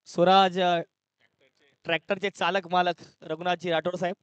स्वराज ट्रॅक्टरचे चालक मालक रघुनाथजी राठोड साहेब.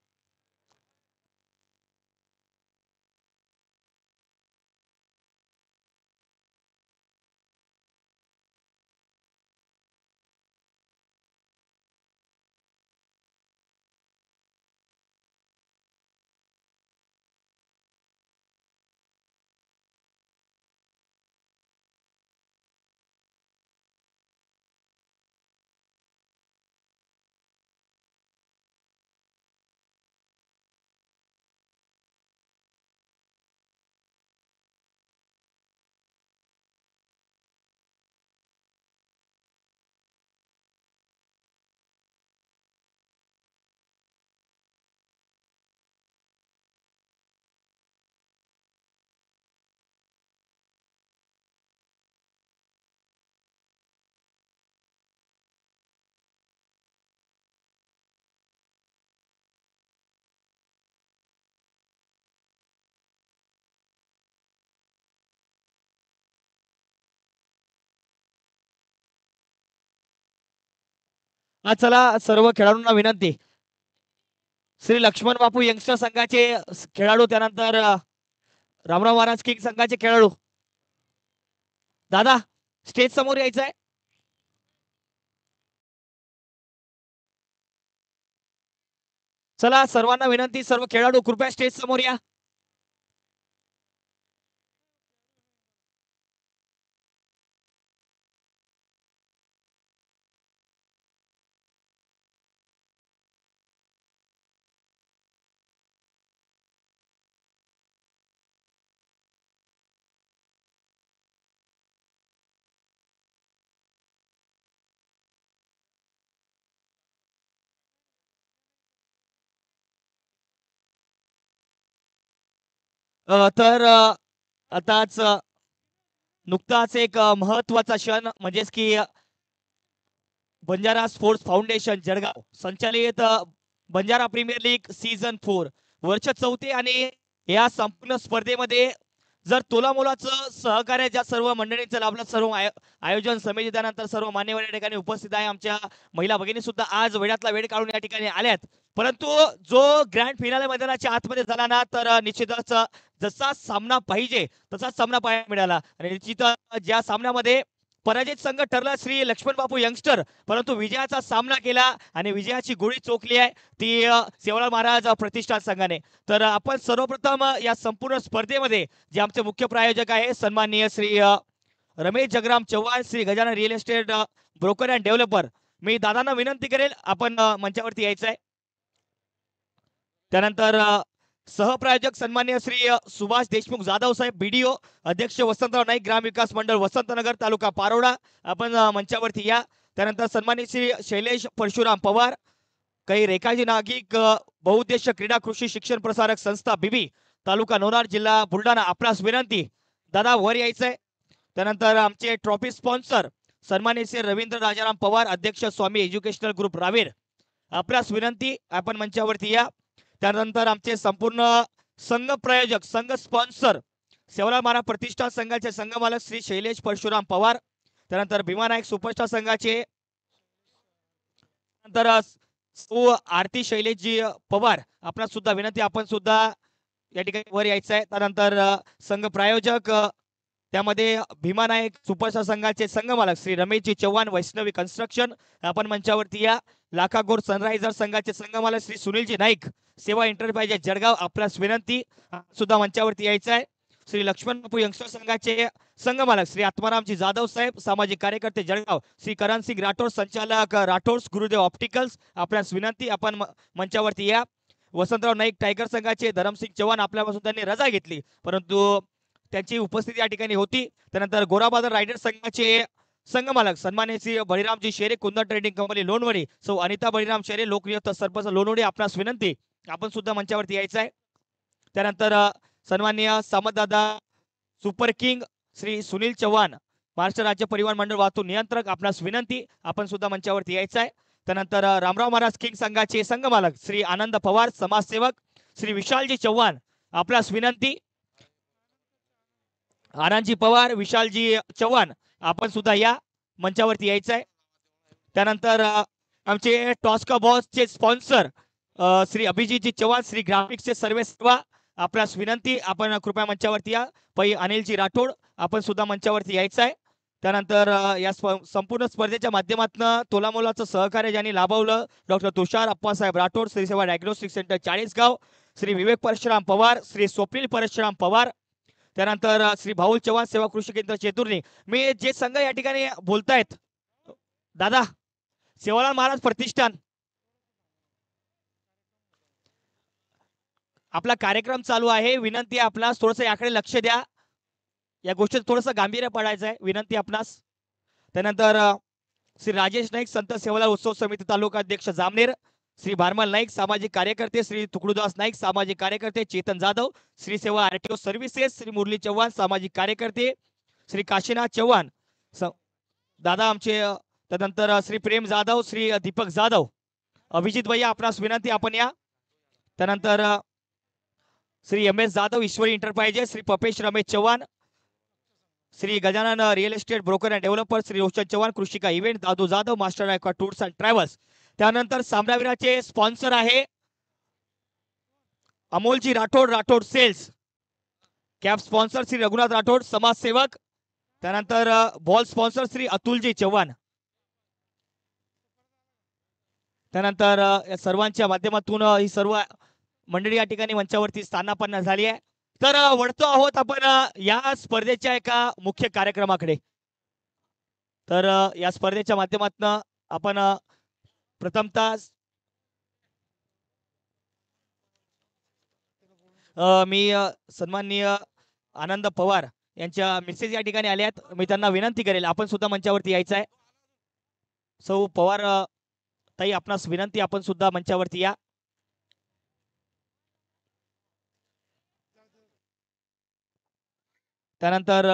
चला सर्व खेळाडूंना विनंती. श्री लक्ष्मण बापू यंगस्टर संघाचे खेळाडू, त्यानंतर रामराव महाराज किंग संघाचे खेळाडू, दादा स्टेज समोर यायचं आहे. चला सर्वांना विनंती, सर्व खेळाडू कृपया स्टेज समोर या. तर आताच नुकताच एक महत्वाचा क्षण म्हणजेच की बंजारा स्पोर्ट्स फाउंडेशन जळगाव संचालित बंजारा प्रीमियर लीग सीझन 4 वर्ष 4 आणि या संपूर्ण स्पर्धेमध्ये जर तोलामोलाचं सहकार्य ज्या सर्व मंडळींचं लाभलं, सर्व आयोजन समिती, त्यानंतर सर्व मान्यवर या ठिकाणी उपस्थित आहे. आमच्या महिला भगिनी सुद्धा आज वेळातला वेळ काढून या ठिकाणी आल्यात. परंतु जो ग्रँड फिनाले मैदानाच्या आतमध्ये झाला ना, तर निश्चितच जसा सामना पाहिजे तसाच सामना पाहायला मिळाला आणि निश्चितच ज्या सामन्यामध्ये पराजित संघ ठरला श्री लक्ष्मण बापू यंगस्टर, परंतु विजयाचा सामना केला आणि विजयाची गोळी चोखली आहे ती सेवालाल महाराज प्रतिष्ठान संघाने. तर आपण सर्वप्रथम या संपूर्ण स्पर्धेमध्ये जे आमचे मुख्य प्रायोजक आहे सन्माननीय Shri Ramesh Jagram Chavan, Shri Gajanan real estate broker and developer, मी दादांना विनंती करेल आपण मंचावरती यायचं आहे. त्यानंतर सहप्रायोजक सन्माननीय श्री सुभाष देशमुख जाधव साहेब, बीडीओ, अध्यक्ष वसंतराव नाईक ग्राम विकास मंडळ वसंतनगर तालुका पारोडा, आपण मंचावरती या. त्यानंतर सन्मानित श्री शैलेश परशुराम पवार, काही रेखाजी नागिक, बहुउद्देशीय क्रीडा कृषी शिक्षण प्रसारक संस्था बीबी, तालुका नवनार, जिल्हा बुलढाणा, आपणास विनंती दादा वर यायचंय. त्यानंतर आमचे ट्रॉफी स्पॉन्सर सन्मानित श्री रवींद्र राजाराम पवार, अध्यक्ष स्वामी एज्युकेशनल ग्रुप रावेर, आपल्यास विनंती आपण मंचावरती या. त्यानंतर आमचे संपूर्ण संघ प्रायोजक, संघ स्पॉन्सर सेवालाल महाराज प्रतिष्ठान संघाचे संघ मालक श्री शैलेश परशुराम पवार, त्यानंतर भीमा नायक सुपरस्टार संघाचे नंतर आरती शैलेशजी पवार, आपणास सुद्धा विनंती आपण सुद्धा या ठिकाणी वर यायचं आहे. त्यानंतर संघ प्रायोजक त्यामध्ये भीमा नायक सुपरस्टार संघाचे संघ मालक श्री रमेशजी चव्हाण, वैष्णवी कन्स्ट्रक्शन, आपण मंचावरती या. लाखागोर सनरायझर संघाचे संघ मालक श्री सुनीलजी नाईक, सेवा एंटरप्राइजेस जळगाव, आपल्यास विनंती सुद्धा मंचावरती यायचं आहे. श्री लक्ष्मण बापू यंगस्टर संघाचे संघ मालक श्री आत्मारामजी जाधव साहेब, सामाजिक कार्यकर्ते जळगाव, श्री करण सिंग राठोड, संचालक राठोड गुरुदेव ऑप्टिकल्स, आपल्यास विनंती आपण मंचावरती या. वसंतराव नाईक टायगर संघाचे धरमसिंग चव्हाण, आपल्यापासून त्यांनी रजा घेतली परंतु त्यांची उपस्थिती या ठिकाणी होती. त्यानंतर गोराबादर रायडर संघाचे संघ मालक सन्मान्य श्री बळीरामजी शेरे, कुंदन ट्रेडिंग कंपनी लोणवडी, सौ अनिता बळीराम शेरे, लोकनियुक्त सरपंच लोणवडी, आपणास विनंती आपण सुद्धा मंचावरती यायचं आहे. त्यानंतर सन्माननीय सामंतदादा सुपर किंग श्री सुनील चव्हाण, महाराष्ट्र राज्य परिवहन मंडळ वाहतूक नियंत्रक, आपणास विनंती आपण सुद्धा मंचावरती यायचं आहे. त्यानंतर रामराव महाराज किंग संघाचे संघ मालक श्री आनंद पवार, समाजसेवक श्री विशालजी चव्हाण, आपल्यास विनंती आनंदजी पवार, विशालजी चव्हाण, आपण सुद्धा या मंचावरती यायचं आहे. त्यानंतर आमचे टॉस्का बॉसचे स्पॉन्सर श्री अभिजितजी चव्हाण, श्री ग्राफिक्सचे सर्वे सेवा, आपल्यास विनंती आपण कृपया मंचावरती या. पै अनिलजी राठोड आपण सुद्धा मंचावरती यायचं आहे. त्यानंतर या संपूर्ण स्पर्धेच्या माध्यमातून तोलामोलाचं सहकार्य ज्यांनी लाभवलं डॉक्टर तुषार अप्पासाहेब राठोड, श्री सेवा डायग्नोस्टिक सेंटर चाळीसगाव, श्री विवेक परशुराम पवार, श्री स्वप्नील परशुराम पवार, त्यानंतर श्री भाऊल चव्हाण सेवा कृषी केंद्र चेतुर्णी. मी जे संघ या ठिकाणी बोलतायत दादा, सेवालाल महाराज प्रतिष्ठान, आपला कार्यक्रम चालू आहे. विनंती आहे आपणास थोडस याकडे लक्ष द्या. या गोष्टीत थोडस गांभीर्य पडायचं आहे. विनंती आपणास. त्यानंतर श्री राजेश नाईक संत सेवालाल उत्सव समिती तालुका अध्यक्ष जामनेर, श्री भारमल नाईक सामाजिक कार्यकर्ते, श्री तुकडोदास नाईक सामाजिक कार्यकर्ते, चेतन जाधव श्री सेवा आरटीओ सर्व्हिसेस, श्री मुरली चव्हाण सामाजिक कार्यकर्ते, श्री काशीनाथ चव्हाण दादा आमचे, त्यानंतर श्री प्रेम जाधव, श्री दीपक जाधव, अभिजित भैया आपणास विनंती आपण या. त्यानंतर Shri M S Jadhav Ishwari enterprises, Shri Papesh Ramesh Chavan, Shri Gajanan real estate broker and developer, Shri Roshan Chavan Krushika event, Dadu Jadhav master Nayaka tours and travels. त्यानंतर सामनावीराचे स्पॉन्सर आहे Amolji Rathod, Rathod sales. Cap sponsor Shri Raghunath Rathod समाजसेवक. त्यानंतर बॉल स्पॉन्सर श्री अतुलजी चव्हाण. त्यानंतर या सर्वांच्या माध्यमातून ही सर्व मंडळी या ठिकाणी मंचावरती स्थानापन्न झाली आहे. तर वळतो आहोत आपण या स्पर्धेच्या एका मुख्य कार्यक्रमाकडे. तर या स्पर्धेच्या माध्यमातून आपण प्रथमतः मी सन्माननीय आनंद पवार यांच्या मिसेस या ठिकाणी आल्या आहेत. मी त्यांना विनंती करेल आपण सुद्धा मंचावरती यायचं आहे. सौ पवार ताई आपणास विनंती आपण सुद्धा मंचावरती या. त्यानंतर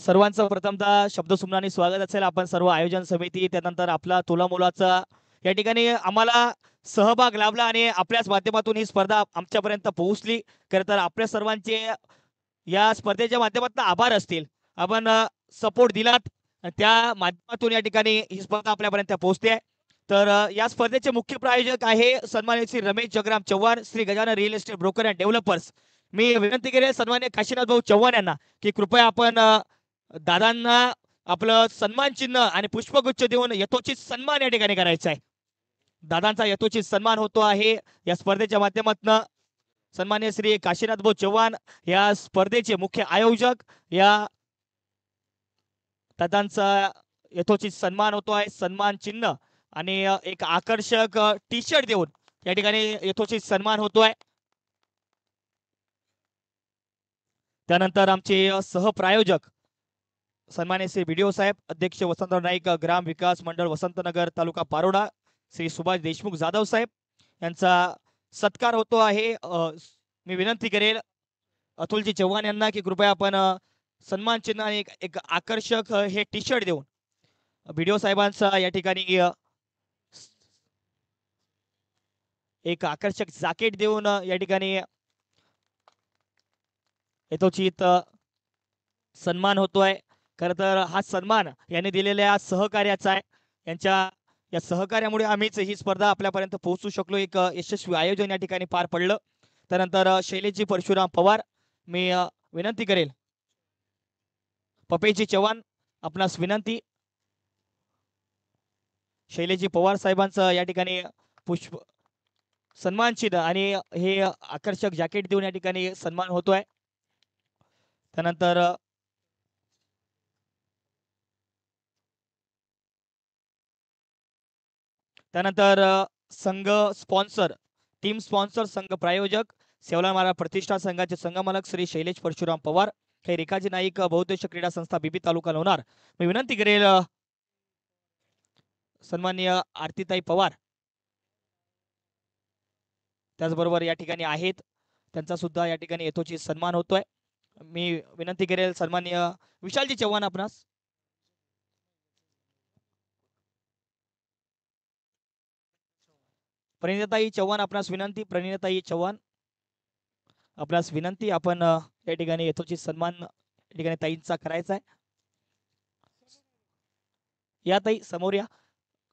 सर्वांचं प्रथमतः शब्दसुमनाने स्वागत असेल. आपण सर्व आयोजन समिती, त्यानंतर आपला तोलामोलाचा या ठिकाणी आम्हाला सहभाग लाभला आणि आपल्याच माध्यमातून ही स्पर्धा आमच्यापर्यंत पोहोचली. खरं तर आपल्या सर्वांचे या स्पर्धेच्या माध्यमातून आभार असतील. आपण सपोर्ट दिलात, त्या माध्यमातून या ठिकाणी ही स्पर्धा आपल्यापर्यंत पोहोचते. तर या स्पर्धेचे मुख्य प्रायोजक आहे सन्माननीय Shri Ramesh Jagram Chavan, Shri Gajanan real estate broker and developers. मी विनंती करेन सन्माननीय काशीनाथ भाऊ चव्हाण यांना की कृपया आपण दादांना आपलं सन्मान चिन्ह आणि पुष्पगुच्छ देऊन यथोचित सन्मान या ठिकाणी करायचा आहे. दादांचा यथोचित सन्मान होतो आहे या स्पर्धेच्या माध्यमातून. सन्माननीय श्री काशीनाथ भाऊ चव्हाण या स्पर्धेचे मुख्य आयोजक, या दादांचा यथोचित सन्मान होतो आहे. सन्मान चिन्ह आणि एक आकर्षक टी शर्ट देऊन या ठिकाणी यथोचित सन्मान होतोय. त्यानंतर आमचे सहप्रायोजक सन्माननीय श्री बीडीओ साहेब, अध्यक्ष वसंतराव नाईक ग्राम विकास मंडळ वसंतनगर तालुका पारोडा, श्री सुभाष देशमुख जाधव साहेब यांचा सत्कार होतो आहे. मी विनंती करेल अतुलजी चव्हाण यांना की कृपया आपण सन्मान चिन्ह आणि एक आकर्षक हे टी शर्ट देऊन बीडीओ साहेबांचा या ठिकाणी एक आकर्षक जॅकेट देऊन या ठिकाणी यथोचित सन्मान होतोय. खरं तर हा सन्मान यांनी दिलेल्या सहकार्याचा आहे. यांच्या या सहकार्यामुळे आम्हीच ही स्पर्धा आपल्यापर्यंत पोहोचू शकलो. एक यशस्वी आयोजन या ठिकाणी पार पडलं. त्यानंतर शैलेशजी परशुराम पवार, मी विनंती करेल पपेशजी चव्हाण आपणास विनंती, शैलेशजी पवार साहेबांचं या ठिकाणी पुष्प सन्मान चिन्ह आणि हे आकर्षक जॅकेट देऊन या ठिकाणी सन्मान होतोय. त्यानंतर संघ स्पॉन्सर, टीम स्पॉन्सर, संघ प्रायोजक सेवालाल महाराज प्रतिष्ठान संघाचे संघमालक श्री शैलेश परशुराम पवार, काही रेखाजी नाईक बहुउद्देशीय क्रीडा संस्था बीबी तालुका लोणार. मी विनंती करेल सन्माननीय आरतीताई पवार त्याचबरोबर या ठिकाणी आहेत, त्यांचा सुद्धा या ठिकाणी यथोचित सन्मान होतोय. मी विनंती करेल सन्माननीय विशालजी चव्हाण आपणास. प्रणिताई चव्हाण आपणास विनंती. प्रणिताई चव्हाण आपणास विनंती. आपण या ठिकाणी यथोचित सन्मान या ठिकाणी ताईंचा करायचा आहे. या ताई समोर या.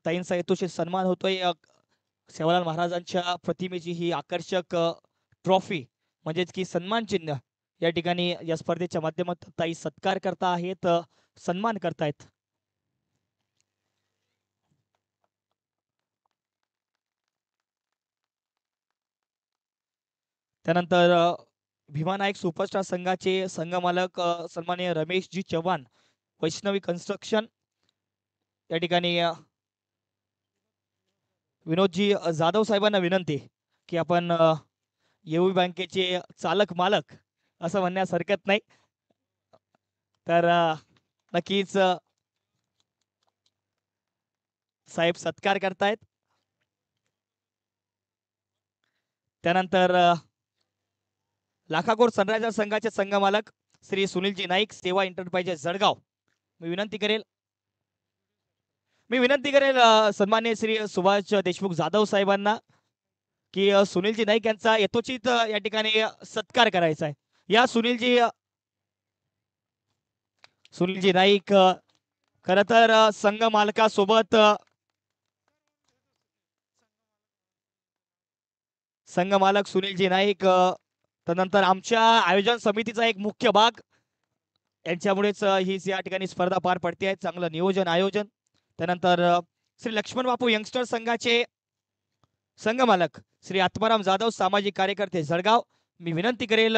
ताईंचा यथोचित सन्मान होतोय. सेवालाल महाराजांच्या प्रतिमेची ही आकर्षक ट्रॉफी म्हणजेच की सन्मान चिन्ह या ठिकाणी या स्पर्धेच्या माध्यमातून ताई सत्कार करता आहेत, सन्मान करतायत. त्यानंतर भीमा नायक सुपरस्टार संघाचे संघ मालक सन्माननीय रमेशजी चव्हाण वैष्णवी कन्स्ट्रक्शन या ठिकाणी विनोदजी जाधव साहेबांना विनंती की आपण येऊ बँकेचे चालक मालक असं म्हणण्यास हरकत नाही. तर नक्कीच साहेब सत्कार करतायत. त्यानंतर लाखाकोर सनरायझर संघाचे संघ मालक श्री सुनीलजी नाईक सेवा एंटरप्राइजेस जळगाव. मी विनंती करेल सन्मान्य श्री सुभाष देशमुख जाधव साहेबांना की सुनीलजी नाईक यांचा यथोचित या ठिकाणी सत्कार करायचा आहे. या सुनीलजी नाईक खर तर संघ मालकासोबत संघ मालक सुनीलजी नाईक त्यानंतर आमच्या आयोजन समितीचा एक मुख्य भाग यांच्यामुळेच ही या ठिकाणी स्पर्धा पार पडते आहे. चांगलं नियोजन आयोजन. त्यानंतर श्री लक्ष्मण बापू यंगस्टर संघाचे संघ मालक श्री आत्माराम जाधव सामाजिक कार्यकर्ते जळगाव. मी विनंती करेल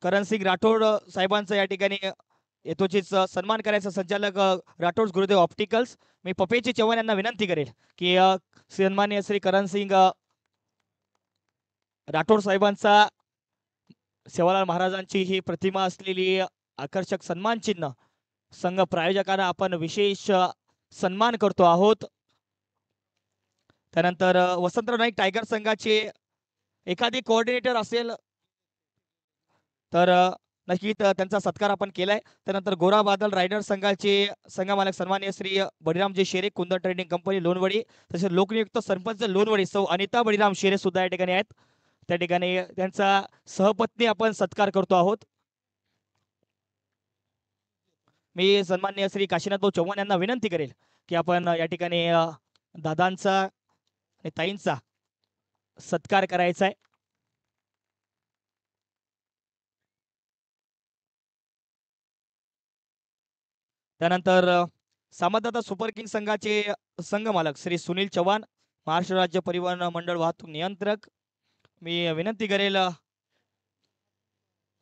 करणसिंग राठोड साहेबांचा या ठिकाणी यथोचित सन्मान करायचा. संचालक राठोड गुरुदेव ऑप्टिकल्स. मी पपेची चव्हाण यांना विनंती करेल की सन्मान्य श्री करणसिंग राठोड साहेबांचा सेवालाल महाराजांची ही प्रतिमा असलेली आकर्षक सन्मान चिन्ह संघ प्रायोजकांना आपण विशेष सन्मान करतो आहोत. त्यानंतर वसंतराव नाईक टायगर संघाचे एखादी कोऑर्डिनेटर असेल तर नक्कीच त्यांचा सत्कार आपण केलाय. त्यानंतर गोरा बादल रायडर संघाचे संघ मालक सन्मान्य श्री बळीरामजी शेरे कुंदन ट्रेडिंग कंपनी लोणवडी. तसेच लोकनियुक्त सरपंच लोणवडी सौ अनिता बळीराम शेरे सुद्धा या ठिकाणी आहेत. त्या ठिकाणी त्यांचा सहपत्नी आपण सत्कार करतो आहोत. मी सन्मान्य श्री काशीनाथ भाऊ चव्हाण यांना विनंती करेल की आपण या ठिकाणी दादांचा आणि ताईंचा सत्कार करायचा आहे. त्यानंतर सामंतदादा सुपर किंग संघाचे संघ मालक श्री सुनील चव्हाण महाराष्ट्र राज्य परिवहन मंडळ वाहतूक नियंत्रक. मी विनंती करेल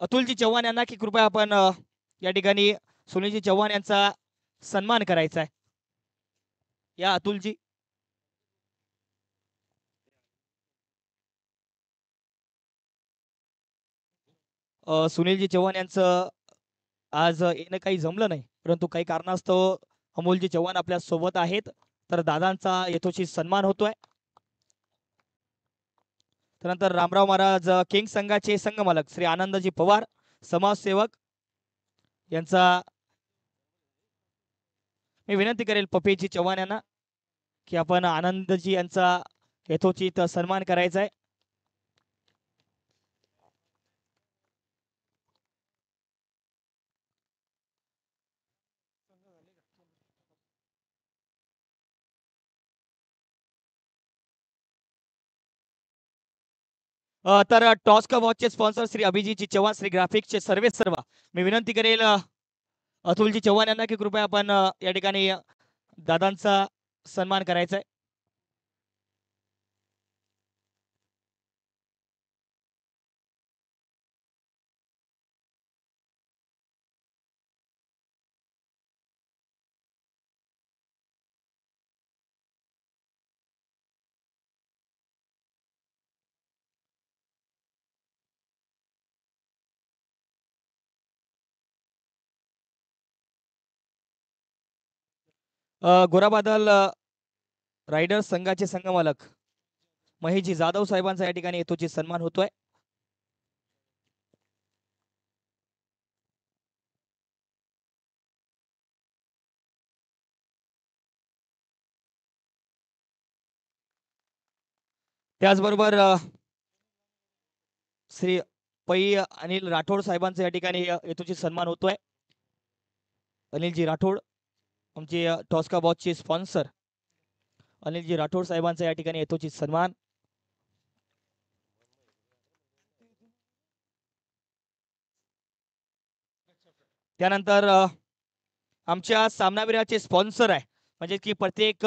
अतुलजी चव्हाण यांना की कृपया आपण या ठिकाणी सुनीलजी चव्हाण यांचा सन्मान करायचा आहे. या अतुलजी. सुनीलजी चव्हाण यांचं आज येणं काही जमलं नाही, परंतु काही कारणास्तव अमोलजी चव्हाण आपल्या सोबत आहेत, तर दादांचा यथोचित सन्मान होतोय. त्यानंतर रामराव महाराज किंग संघाचे संघ मालक श्री आनंदजी पवार समाजसेवक यांचा मी विनंती करेल पपेजी चव्हाण यांना की आपण आनंदजी यांचा यथोचित सन्मान करायचा आहे. तर टॉस का वॉचचे स्पॉन्सर श्री अभिजीतजी चव्हाण श्री ग्राफिक्सचे सर्व मी विनंती करेल अतुलजी चव्हाण यांना की कृपया आपण या ठिकाणी दादांचा सन्मान करायचा आहे. गोराबादल रायडर संघाचे संघमालक महेशजी जाधव साहेबांचा या ठिकाणी यथोचित सन्मान होतोय. त्याचबरोबर श्री पै अनिल राठोड साहेबांचा या ठिकाणी यथोचित सन्मान होतोय. अनिलजी राठोड आमचे टॉस्का बॉचचे स्पॉन्सर अनिलजी राठोड साहेबांचा या ठिकाणी यथोचित सन्मान. त्यानंतर आमच्या सामनावीराचे स्पॉन्सर आहे म्हणजे की प्रत्येक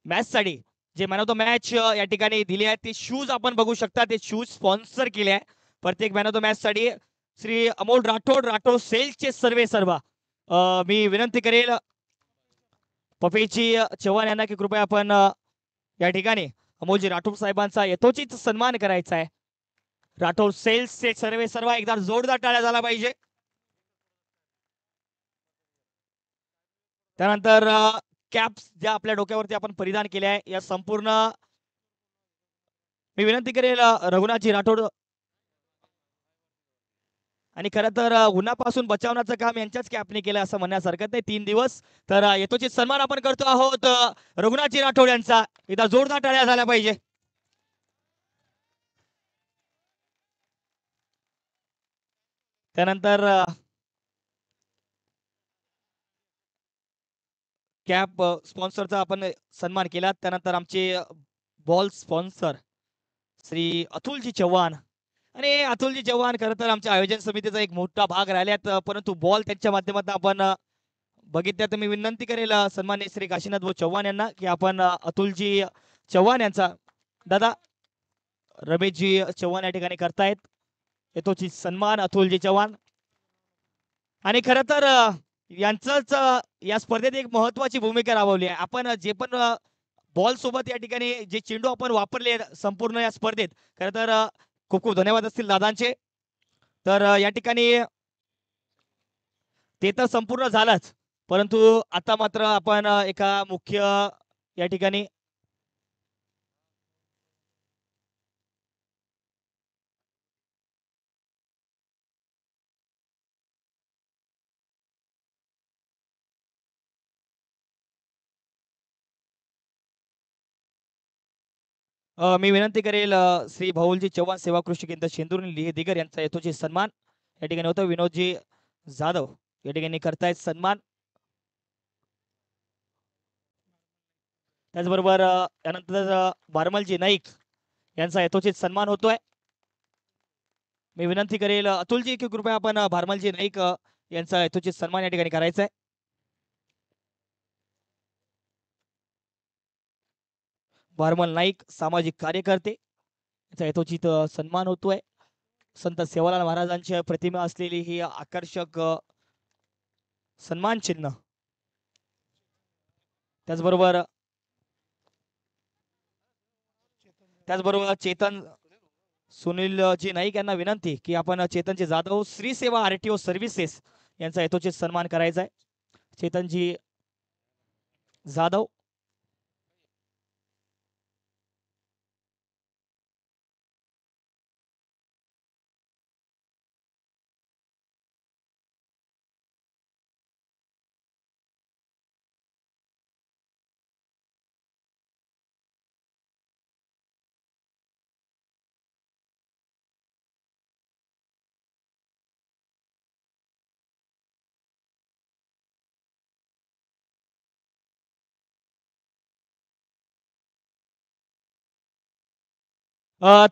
मॅच साठी जे मॅन ऑफ द मॅच या ठिकाणी दिले आहेत ते शूज आपण बघू शकता. ते शूज स्पॉन्सर केले आहे प्रत्येक मॅन ऑफ द मॅच साठी श्री अमोल राठोड सेल्सचे सर्व मी विनंती करेल पपेची चव्हाण यांना की कृपया आपण या ठिकाणी अमोलजी राठोड साहेबांचा यथोचित सन्मान करायचा आहे. राठोड सेल्सचे सर्व एकदा जोरदार टाळ्या झाला पाहिजे. त्यानंतर कॅप्स ज्या आपल्या डोक्यावरती आपण परिधान केल्या आहे या संपूर्ण मी विनंती करेल रघुनाथजी राठोड आणि खरं तर उन्हापासून बचावण्याचं काम यांच्याच कॅपने केलं असं म्हणण्यास हरकत नाही. 3 दिवस तर यथोचित सन्मान आपण करतो आहोत रघुनाथजी राठोड यांचा. एकदा जोरदार टाळ्या झाल्या पाहिजे. त्यानंतर कॅप स्पॉन्सरचा आपण सन्मान केला. त्यानंतर आमचे बॉल स्पॉन्सर श्री अतुलजी चव्हाण आणि अतुलजी चव्हाण खरं तर आमच्या आयोजन समितीचा एक मोठा भाग राहिल्यात परंतु बॉल त्यांच्या माध्यमातून आपण बघितल्या तर मी विनंती करेल सन्मान्य श्री काशीनाथ भाऊ चव्हाण यांना की आपण अतुलजी चव्हाण यांचा दादा रमेशजी चव्हाण या ठिकाणी करतायत यथोचित सन्मान अतुलजी चव्हाण. आणि खरं तर यांचंच या स्पर्धेत एक महत्वाची भूमिका राबवली आहे. आपण जे पण बॉल सोबत या ठिकाणी जे चेंडू आपण वापरले संपूर्ण या स्पर्धेत खरं तर खूप खूप धन्यवाद असतील दादांचे. तर या ठिकाणी ते तर संपूर्ण झालंच परंतु आता मात्र आपण एका मुख्य या ठिकाणी मी विनंती करेल श्री भाऊलजी चव्हाण सेवा कृषी केंद्र शेंदूर दिगर यांचा यथोचित सन्मान या ठिकाणी होतो. विनोदजी जाधव या ठिकाणी करतायत सन्मान. त्याचबरोबर यानंतर बारमलजी नाईक यांचा यथोचित सन्मान होतोय. मी विनंती करेल अतुलजी की कृपया आपण भारमलजी नाईक यांचा यथोचित सन्मान या ठिकाणी करायचा आहे. भारमल नाईक सामाजिक कार्यकर्ते यांचा यथोचित सन्मान होतोय. संत सेवालाल महाराजांची प्रतिमा असलेली ही आकर्षक सन्मान चिन्ह. त्याचबरोबर चेतन सुनीलजी नाईक यांना विनंती की आपण चेतनजी जाधव श्री सेवा आरटीओ सर्व्हिसेस यांचा यथोचित सन्मान करायचा आहे. चेतनजी जाधव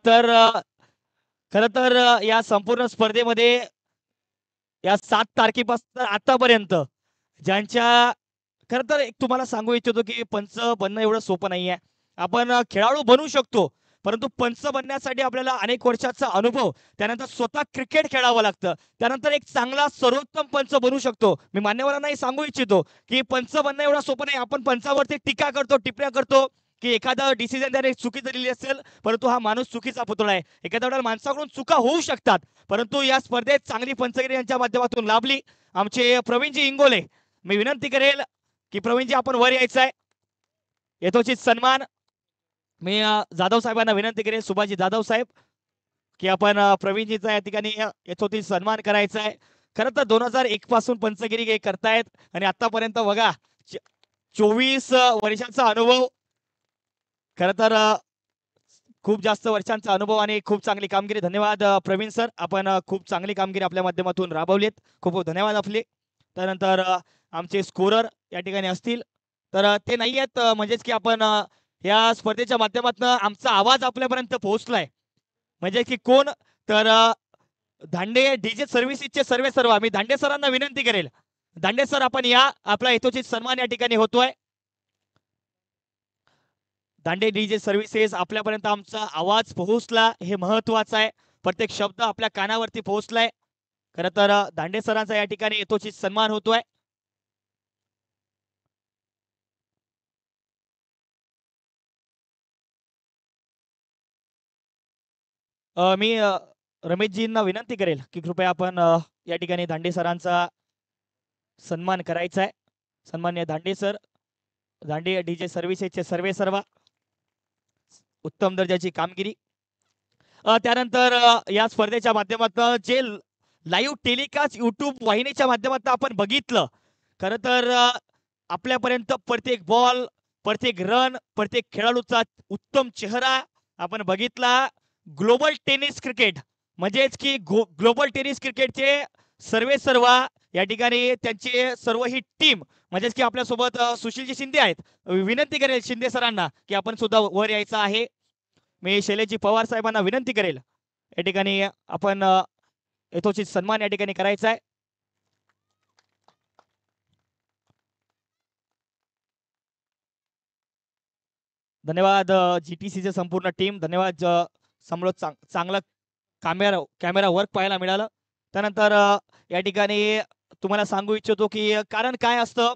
तर खर तर या संपूर्ण स्पर्धेमध्ये या 7 तारखेपासून आतापर्यंत ज्यांच्या खर तर एक तुम्हाला सांगू इच्छितो की पंच बनणं एवढं सोपं नाहीये. आपण खेळाडू बनू शकतो परंतु पंच बनण्यासाठी आपल्याला अनेक वर्षाचा अनुभव त्यानंतर स्वतः क्रिकेट खेळावं लागतं. त्यानंतर एक चांगला सर्वोत्तम पंच बनू शकतो. मी मान्यवरांनाही सांगू इच्छितो की पंच बनणं एवढं सोपं नाही. आपण पंचावरती टीका करतो टिप्पण्या करतो की एखादा डिसिजन त्याने चुकीचं दिली असेल परंतु हा माणूस चुकीचा पुतळा आहे. एखाद्या वेळेला माणसाकडून चुका होऊ शकतात परंतु या स्पर्धेत चांगली पंचगिरी यांच्या माध्यमातून लाभली. आमचे प्रवीणजी इंगोले मी विनंती करेल की प्रवीणजी आपण वर यायचं आहे. यथोचित सन्मान मी जाधव साहेबांना विनंती करेन, सुभाषजी जाधव साहेब, की आपण प्रवीणजीचा या ठिकाणी यथोचित सन्मान करायचा आहे. खरं तर 2001 पासून पंचगिरी हे करतायत आणि आतापर्यंत बघा 24 वर्षांचा अनुभव. खरं तर खूप जास्त वर्षांचा अनुभव आणि खूप चांगली कामगिरी. धन्यवाद प्रवीण सर, आपण खूप चांगली कामगिरी आपल्या माध्यमातून राबवलीत. खूप खूप धन्यवाद आपले. त्यानंतर आमचे स्कोरर या ठिकाणी असतील तर ते नाही आहेत, म्हणजेच की आपण या स्पर्धेच्या माध्यमातून आमचा आवाज आपल्यापर्यंत पोहोचलाय. म्हणजे की कोण तर धांडे डीजे सर्व्हिसेसचे सर्व आम्ही धांडे सरांना विनंती करेल, धांडे सर आपण या, आपला यथोचित सन्मान या ठिकाणी होतोय. दांडे डीजे सर्व्हिसेस आपल्यापर्यंत आमचा आवाज पोहोचला हे महत्वाचं आहे. प्रत्येक शब्द आपल्या कानावरती पोहोचलाय. खरं तर दांडे सरांचा या ठिकाणी यथोचित सन्मान होतोय. मी रमेशजींना विनंती करेल की कृपया आपण या ठिकाणी दांडे सरांचा सन्मान करायचा आहे. सन्मान्य दांडे सर, दांडे डीजे सर्व्हिसेसचे सर्व उत्तम दर्जाची कामगिरी. त्यानंतर या स्पर्धेच्या माध्यमातून जे लाईव्ह टेलिकास्ट युट्यूब वाहिनीच्या माध्यमातून आपण बघितलं, खरं तर आपल्यापर्यंत प्रत्येक बॉल, प्रत्येक रन, प्रत्येक खेळाडूचा उत्तम चेहरा आपण बघितला. ग्लोबल टेनिस क्रिकेट म्हणजेच की ग्लोबल टेनिस क्रिकेटचे सर्व या ठिकाणी त्यांचे सर्व ही टीम म्हणजेच की आपल्यासोबत सुशीलजी शिंदे आहेत. विनंती करेल शिंदे सरांना की आपण सुद्धा वर यायचं आहे. मी शैलेशजी पवार साहेबांना विनंती करेल, या ठिकाणी आपण यथोचित सन्मान या ठिकाणी करायचा आहे. धन्यवाद जीटीसीचे संपूर्ण टीम, धन्यवाद. समोर चांगलं कॅमेरा वर्क पाहायला मिळालं. त्यानंतर या ठिकाणी तुम्हाला सांगू इच्छितो की कारण काय असतं,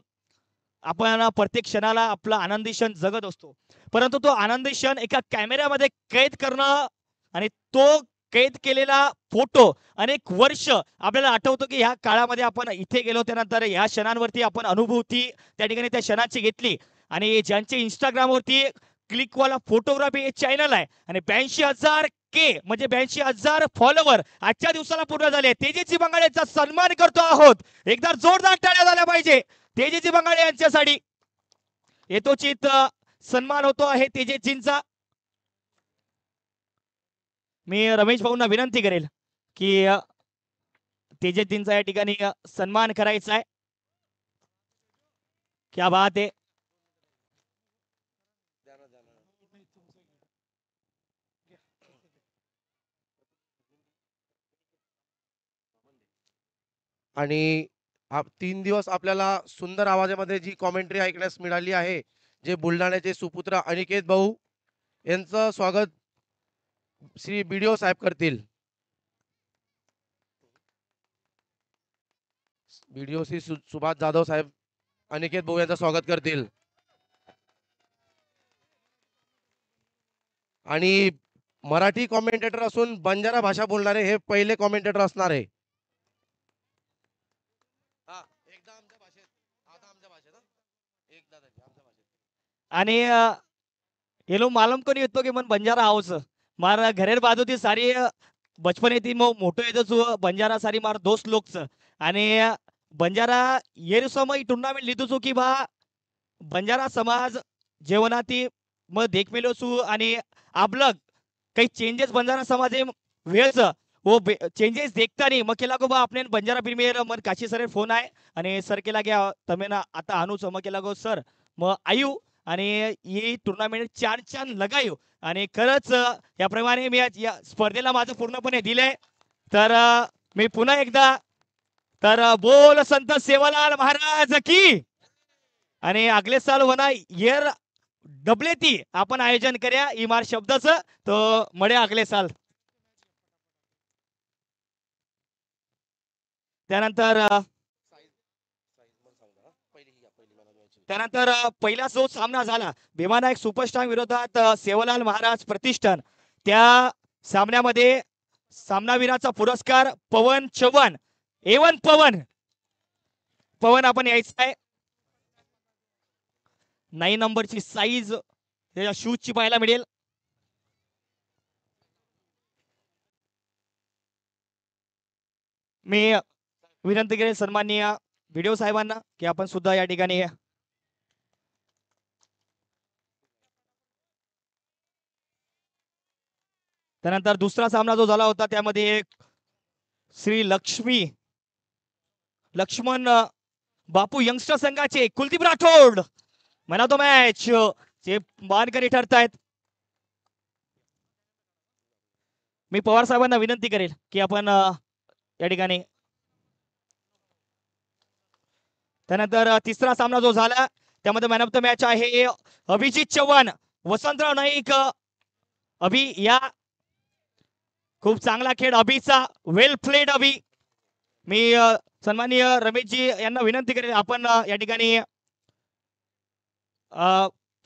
आपण प्रत्येक क्षणाला आपला आनंदी क्षण जगत असतो, परंतु तो आनंदी क्षण एका कॅमेऱ्यामध्ये कैद करणं आणि तो कैद केलेला फोटो अनेक वर्ष आपल्याला आठवतो की ह्या काळामध्ये आपण इथे गेलो, त्यानंतर ह्या क्षणांवरती आपण अनुभूती त्या ठिकाणी त्या क्षणाची घेतली. आणि ज्यांचे इंस्टाग्रामवरती क्लिकवाला फोटोग्राफी हे चॅनल आहे आणि 82,000 के म्हणजे 82,000 फॉलोवर आजच्या दिवसाला पूर्ण झाले. तेजस्वी बंगाळेचा सन्मान करतो आहोत. एकदा जोरदार टाळ्या झाल्या पाहिजे तेजस्वी बंगाळे यांच्यासाठी. यथोचित सन्मान होतो आहे तेजस्वींचा. मी रमेश भाऊंना विनंती करेल की तेजस्वींचा या ठिकाणी सन्मान करायचा आहे. क्या बात आहे. आणि 3 दिवस आपल्याला सुंदर आवाजामध्ये जी कॉमेंट्री ऐकण्यास मिळाली आहे, जे बुलढाण्याचे सुपुत्र अनिकेत भाऊ यांचं स्वागत श्री बीडीओ साहेब करतील. बीडीओ श्री सुभाष जाधव साहेब अनिकेत भाऊ यांचं स्वागत करतील. आणि मराठी कॉमेंटेटर असून बंजारा भाषा बोलणारे हे पहिले कॉमेंटेटर असणार आहे. आणि ये लोग मालूम को नहीं होतो कि मन बंजारा हाउस मार घरेर बाजू ती सारी बचपन ती मोठो येतो बंजारा सारी मार दोस्त लोकच. आणि बंजारा ये समय टुर्नामेंट लिधू की बा बंजारा समाज जेवणाती मग देख मेलो सु आणि आपलं काही चेंजेस बंजारा समाज वेळच वो चेंजेस देखता नहीं मग केला गो बा आपने बंजारा प्रीमियर मन काशी सर फोन आहे आणि सर केला गया तमे ना आता आणू मग केला गो सर मग आयु आणि ही टुर्नामेंट छान छान लगायो. आणि खरंच याप्रमाणे मी या स्पर्धेला माझं पूर्णपणे दिलंय. तर मी पुन्हा एकदा तर बोल संत सेवालाल महाराज की. आणि अगले साल होना येर डबले ती आपण आयोजन करूया इमार शब्दाचं तो मळे अगले साल. त्यानंतर पहिला जो सामना झाला भीमानायक सुपरस्टार विरोधात सेवालाल महाराज प्रतिष्ठान, त्या सामन्यामध्ये सामनावीराचा पुरस्कार पवन चव्हाण. एवन पवन आपण यायचं आहे. 9 नंबरची साईज त्याच्या शूजची पाहायला मिळेल. मी विनंती करेल सन्माननीय व्हिडिओ साहेबांना की आपण सुद्धा या ठिकाणी त्यानंतर दुसरा सामना जो झाला होता त्यामध्ये श्री लक्ष्मण बापू यंगस्टर संघाचे Kuldeep Rathod man of the match चे मानकरी ठरतायत. मी पवार साहेबांना विनंती करेल की आपण या ठिकाणी त्यानंतर तिसरा सामना जो झाला त्यामध्ये मॅन ऑफ द मॅच आहे अभिजित चव्हाण वसंतराव नाईक. अभि या खूप चांगला खेळ अभिचा वेल प्लेड अभि. मी सन्माननीय रमेशजी यांना विनंती करेन आपण या ठिकाणी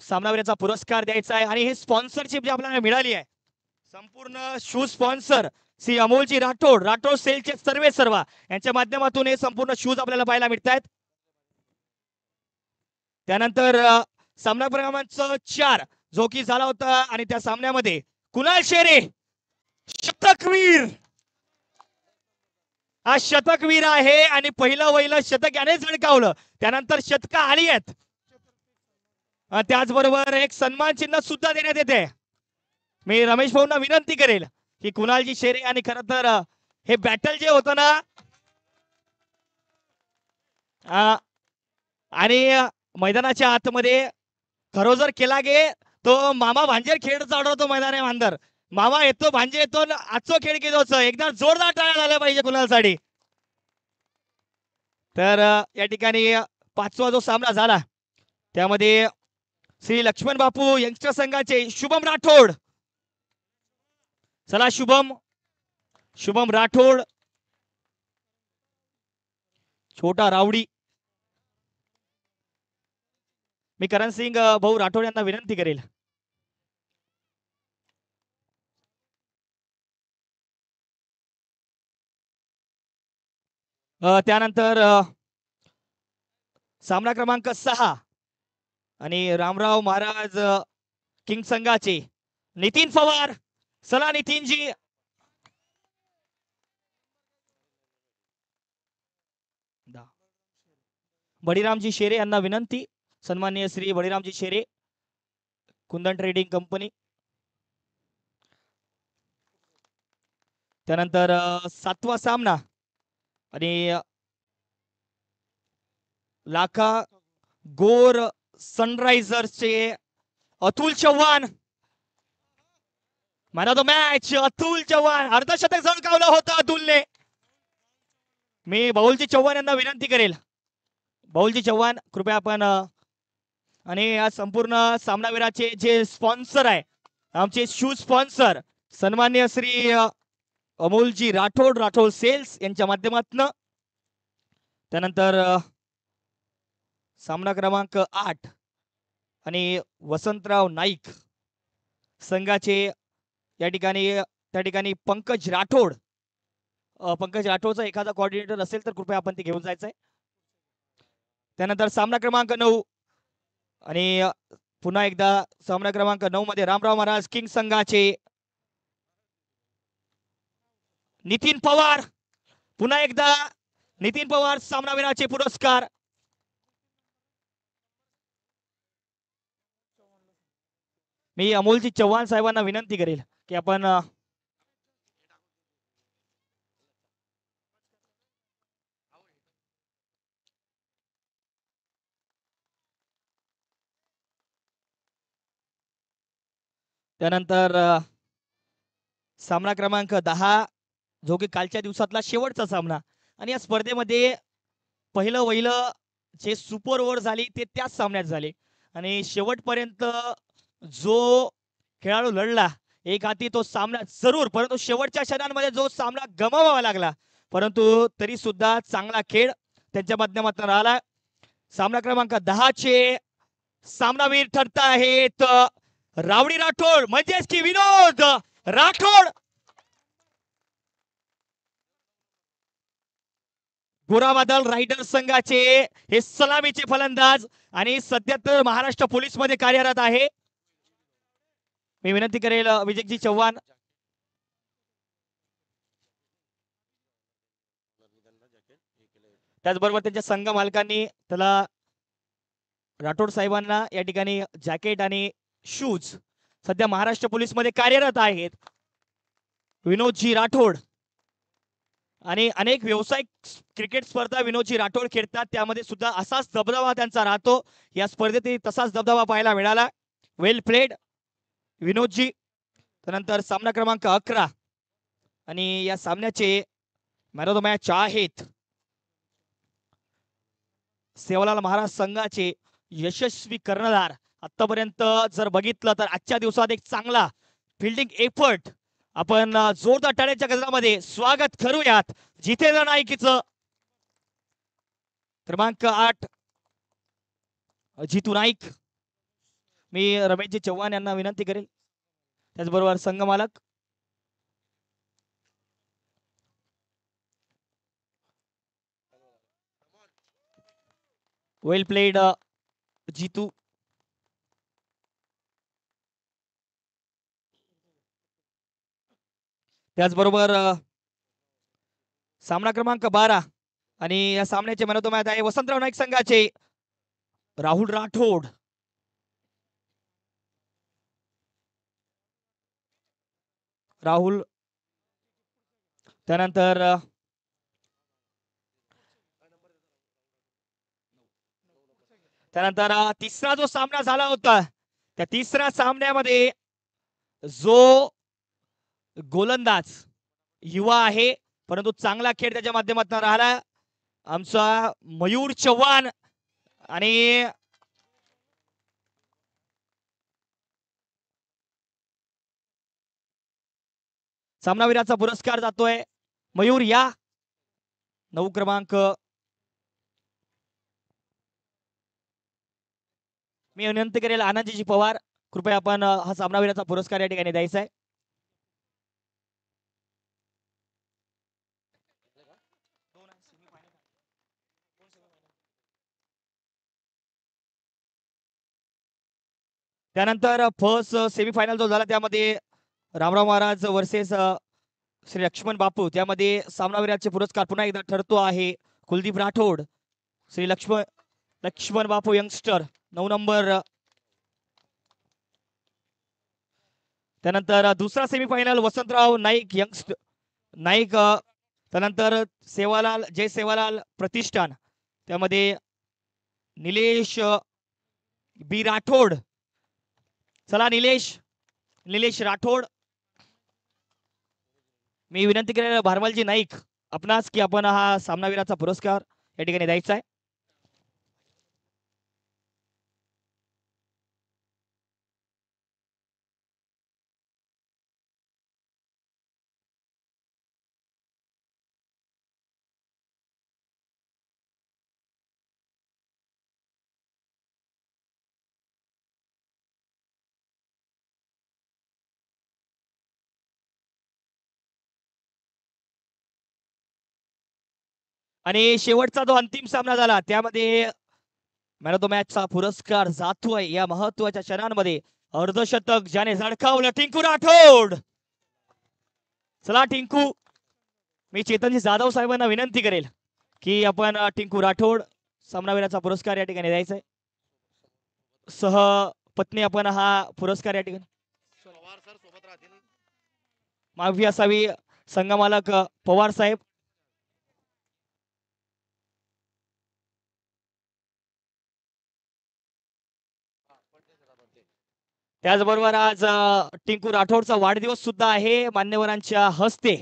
सामनावीराचा पुरस्कार द्यायचा आहे आणि हे स्पॉन्सरशिप जी आपल्याला मिळाली आहे संपूर्ण शूज स्पॉन्सर श्री अमोलजी राठोड सेलचे सर्व यांच्या माध्यमातून हे संपूर्ण शूज आपल्याला पाहायला मिळत आहेत. त्यानंतर सामना क्रमांक 4 जो की झाला होता आणि त्या सामन्यामध्ये कुणाल शेरे शतकवीर हा शतकवीर आहे आणि पहिलं शतक याने झळकावलं. त्यानंतर शतका आली आहेत. त्याचबरोबर एक सन्मान चिन्ह सुद्धा देण्यात येते. मी रमेश भाऊंना विनंती करेल की कुणालजी शेरे आणि खरं तर हे बॅटल जे होतं ना आणि मैदानाच्या आतमध्ये खरोजर केला गे तो मामा भांजेर खेळ चालवतो मैदाना अंदर. मामा येतो भांजे येतो आजचो खेळ केलोच एकदा जोरदार टाळ्या झाल्या पाहिजे कुणालसाठी. तर या ठिकाणी 5वा जो सामना झाला त्यामध्ये श्री लक्ष्मण बापू यंगस्टर संघाचे शुभम राठोड. चला शुभम राठोड छोटा रावडी. मी करण सिंग भाऊ राठोड यांना विनंती करेल त्यानंतर सामना क्रमांक 6 आणि रामराव महाराज किंग संघाचे नितीन पवार. चला नितीनजी बळीरामजी शेरे यांना विनंती. सन्माननीय श्री बळीरामजी शेरे कुंदन ट्रेडिंग कंपनी. त्यानंतर 7वा सामना आणि लाखा गोर सनरायझर्सचे Atul Chavan man of the match. Atul Chavan अर्धशतक झळकावलं होतं अतुलने. मी बाहुलजी चव्हाण यांना विनंती करेल बाहुलजी चव्हाण कृपया आपण आणि या संपूर्ण सामनावीराचे जे स्पॉन्सर आहे आमचे शूज स्पॉन्सर सन्माननीय श्री अमोलजी राठोड सेल्स यांच्या माध्यमातून. त्यानंतर सामना क्रमांक 8 आणि वसंतराव नाईक संघाचे या ठिकाणी पंकज राठोडचा एखादा कोऑर्डिनेटर असेल तर कृपया आपण ते घेऊन जायचंय. त्यानंतर सामना क्रमांक 9 आणि पुन्हा एकदा सामना क्रमांक 9 मध्ये रामराव महाराज किंग संघाचे नितीन पवार. पुन्हा एकदा नितीन पवार सामनावीराचे पुरस्कार. मी अमोलजी चव्हाण साहेबांना विनंती करेल की आपण त्यानंतर सामना क्रमांक 10 जो की कालच्या दिवसातला शेवटचा सामना आणि या स्पर्धेमध्ये पहिलं जे सुपर ओव्हर झाली ते त्याच सामन्यात झाले आणि शेवटपर्यंत जो खेळाडू लढला एक हाती तो सामना जरूर परंतु शेवटच्या क्षणांमध्ये जो सामना गमावावा लागला परंतु तरी सुद्धा चांगला खेळ त्यांच्या माध्यमातून राहिला. सामना क्रमांक 10 चे सामनावीर ठरत आहेत रावडी राठोड म्हणजेच की विनोद राठोड. गोराबादल रायडर संघाचे हे सलामीचे फलंदाज आणि सध्या तर महाराष्ट्र पोलीस मध्ये कार्यरत आहे. मी विनंती करेल विजयजी चव्हाण त्याचबरोबर त्यांच्या संघ मालकांनी त्याला राठोड साहेबांना या ठिकाणी जॅकेट आणि शूज सध्या महाराष्ट्र पोलीस मध्ये कार्यरत आहेत. विनोदजी राठोड आणि अनेक व्यावसायिक क्रिकेट स्पर्धा विनोदजी राठोड खेळतात, त्यामध्ये सुद्धा असाच दबदबा त्यांचा राहतो. या स्पर्धेतही तसाच दबदबा पाहायला मिळाला. वेल प्लेड विनोदजी. त्यानंतर सामना क्रमांक 11 आणि या सामन्याचे मॅन ऑफ द मॅच आहेत सेवालाल महाराज संघाचे यशस्वी कर्णधार. आतापर्यंत जर बघितलं तर आजच्या दिवसात एक चांगला फिल्डिंग एफर्ट आपण जोरदार टाळ्यांच्या गजरामध्ये स्वागत करूयात जितेंद्र नाईकीचं. क्रमांक 8 जितू नाईक. मी रमेशजी चव्हाण यांना विनंती करेल, त्याचबरोबर संघ मालक वेल प्लेड जितू. त्याचबरोबर सामना क्रमांक 12 आणि या सामन्याचे मॅन ऑफ द मॅच आहे वसंतराव नाईक संघाचे राहुल राठोड. राहुल. त्यानंतर तिसरा जो सामना झाला होता त्या तिसऱ्या सामन्यामध्ये जो गोलंदाज युवा आहे परंतु चांगला खेळ त्याच्या माध्यमातून राहिला आमचा मयूर चव्हाण आणि सामनावीराचा पुरस्कार जातोय मयूर या 9 क्रमांक. मी विनंती करेल आनंदजी पवार कृपया आपण हा सामनावीराचा पुरस्कार या ठिकाणी द्यायचा आहे. त्यानंतर फर्स्ट सेमीफायनल जो झाला त्यामध्ये रामराव महाराज वर्सेस श्री लक्ष्मण बापू, त्यामध्ये सामनावीराचे पुरस्कार पुन्हा एकदा ठरतो आहे कुलदीप राठोड. Shri Laxman Bapu youngster 9 number. त्यानंतर दुसरा सेमीफायनल वसंतराव नाईक यंगस्टर नाईक. त्यानंतर जय सेवालाल प्रतिष्ठान, त्यामध्ये निलेश बी राठोड. चला निलेश राठोड. मी विनंती करेल भारमलजी नाईक आपणास की आपण हा सामनावीराचा पुरस्कार या ठिकाणी द्यायचा आहे. आणि शेवटचा जो अंतिम सामना झाला त्यामध्ये मॅन ऑफ द मॅचचा पुरस्कार जातोय या महत्वाच्या क्षणांमध्ये अर्धशतक ज्याने झळकावलं टिंकू राठोड. चला टिंकू. मी चेतनजी जाधव साहेबांना विनंती करेल की आपण टिंकू राठोड सामनावीराचा पुरस्कार या ठिकाणी द्यायचा आहे. सहपत्नी आपण हा पुरस्कार या ठिकाणी माफी असावी संघमालक पवार साहेब. त्याचबरोबर आज टिंकू राठोडचा वाढदिवस सुद्धा आहे. मान्यवरांच्या हस्ते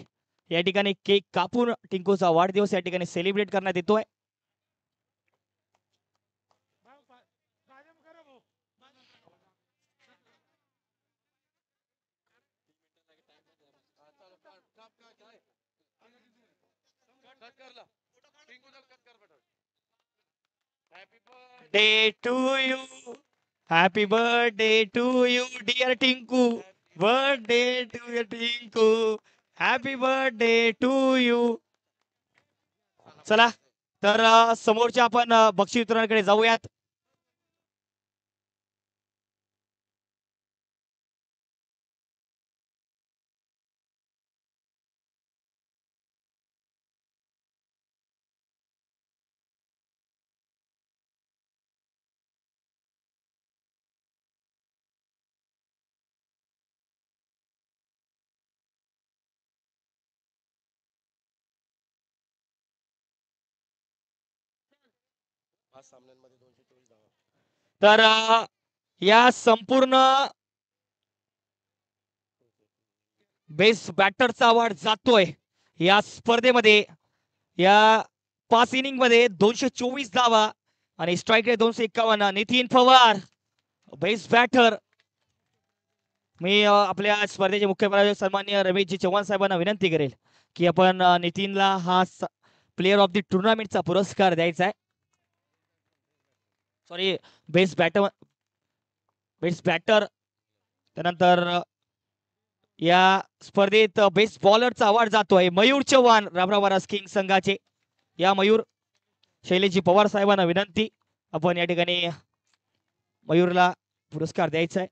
या ठिकाणी केक कापून टिंकूचा वाढदिवस या ठिकाणी सेलिब्रेट करण्यात येतोय. Day to you. Happy birthday to you dear Tinku. Birthday to you Tinku. Happy birthday to you. चला तर समोरच्या आपण बक्षीस वितरणाकडे जाऊयात. तर या संपूर्ण बेस्ट बॅटरचा अवॉर्ड जातोय या स्पर्धेमध्ये. या 5 इनिंग मध्ये 224 धावा आणि strike rate 251. Nitin Pawar best batter. मी आपल्या स्पर्धेचे मुख्य प्रायोजक सन्माननीय रमेशजी चव्हाण साहेबांना विनंती करेल की आपण नितीनला हा प्लेअर ऑफ द टुर्नामेंटचा पुरस्कार द्यायचा आहे. Sorry, best batter. त्यानंतर या स्पर्धेत बेस्ट बॉलरचा अवॉर्ड जातोय मयूर चव्हाण, रामराव महाराज किंग संघाचे. या मयूर शैलेशजी पवार साहेबांना विनंती, आपण या ठिकाणी मयूरला पुरस्कार द्यायचा आहे.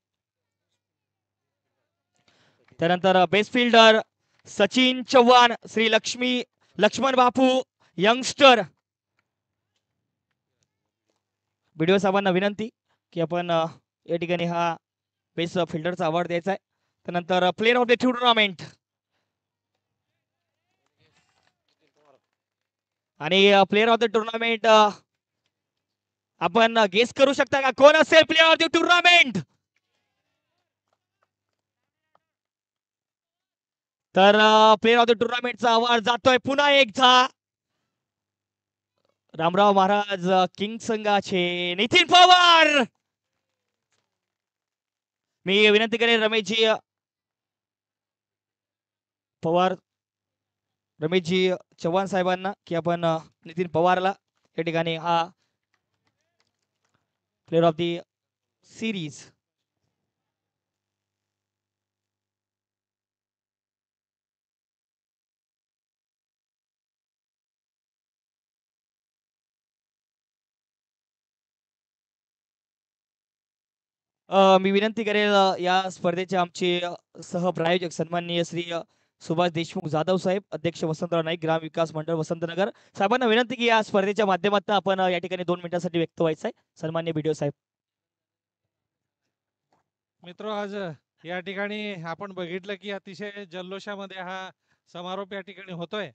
त्यानंतर best fielder Sachin Chavan, Shri Laxman Bapu youngster. BDO साहेबांना विनंती की आपण या ठिकाणी हा बेस्ट फिल्डरचा अवॉर्ड द्यायचा आहे. त्यानंतर प्लेअर ऑफ द टुर्नामेंट आणि प्लेअर ऑफ द टुर्नामेंट आपण गेस करू शकता का कोण असेल प्लेअर ऑफ द टुर्नामेंट? तर प्लेअर ऑफ द टुर्नामेंटचा अवॉर्ड जातोय पुन्हा एकदा रामराव महाराज किंग संघाचे नितीन पवार. मी विनंती करेन रमेशजी चव्हाण साहेबांना की आपण नितीन पवारला या ठिकाणी हा प्लेअर ऑफ द सिरीज मी विनंती करेल या स्पर्धेचे आमचे सहप्रायोजक सन्माननीय श्री सुभाष देशमुख जाधव साहेब, अध्यक्ष वसंतराव नाईक ग्राम विकास मंडळ वसंतनगर साहेबांना विनंती की या स्पर्धेच्या माध्यमातून आपण या ठिकाणी 2 मिनिटांसाठी व्यक्त व्हायचं आहे. सन्माननीय बीडीओ साहेब. मित्र, आज या ठिकाणी आपण बघितलं की अतिशय जल्लोषामध्ये हा समारोप या ठिकाणी होतोय.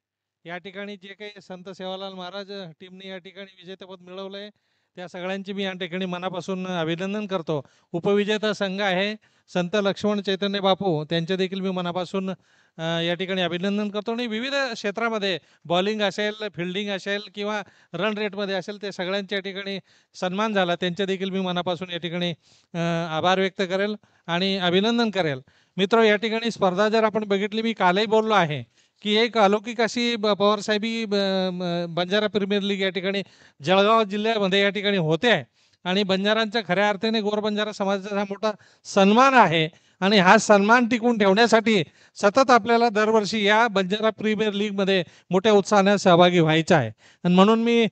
या ठिकाणी जे काही संत सेवालाल महाराज टीमने या ठिकाणी विजेतेपद मिळवलंय त्या सगळ्यांची मी या ठिकाणी मनापासून अभिनंदन करतो. उपविजेता संघ आहे संत लक्ष्मण चैतन्य बापू, त्यांचे देखील मी मनापासून या ठिकाणी अभिनंदन करतो. आणि विविध क्षेत्रामध्ये बॉलिंग असेल, फिल्डिंग असेल किंवा रन रेटमध्ये असेल ते सगळ्यांच्या या ठिकाणी सन्मान झाला, त्यांचे देखील मी मनापासून या ठिकाणी आभार व्यक्त करेल आणि अभिनंदन करेल. मित्र, या ठिकाणी स्पर्धा जर आपण बघितली, मी कालही बोललो आहे की एक अलौकिक अशी पवारसाहेबी बंजारा प्रीमियर लीग या ठिकाणी जळगाव जिल्ह्यामध्ये या ठिकाणी होते आहे. आणि बंजारांच्या खऱ्या अर्थाने गोर बंजारा समाजाचा हा मोठा सन्मान आहे. आणि हा सन्मान टिकून ठेवण्यासाठी सतत आपल्याला दरवर्षी या बंजारा प्रीमियर लीग मध्ये मोठ्या उत्साहाने सहभागी व्हायचं आहे. आणि म्हणून मी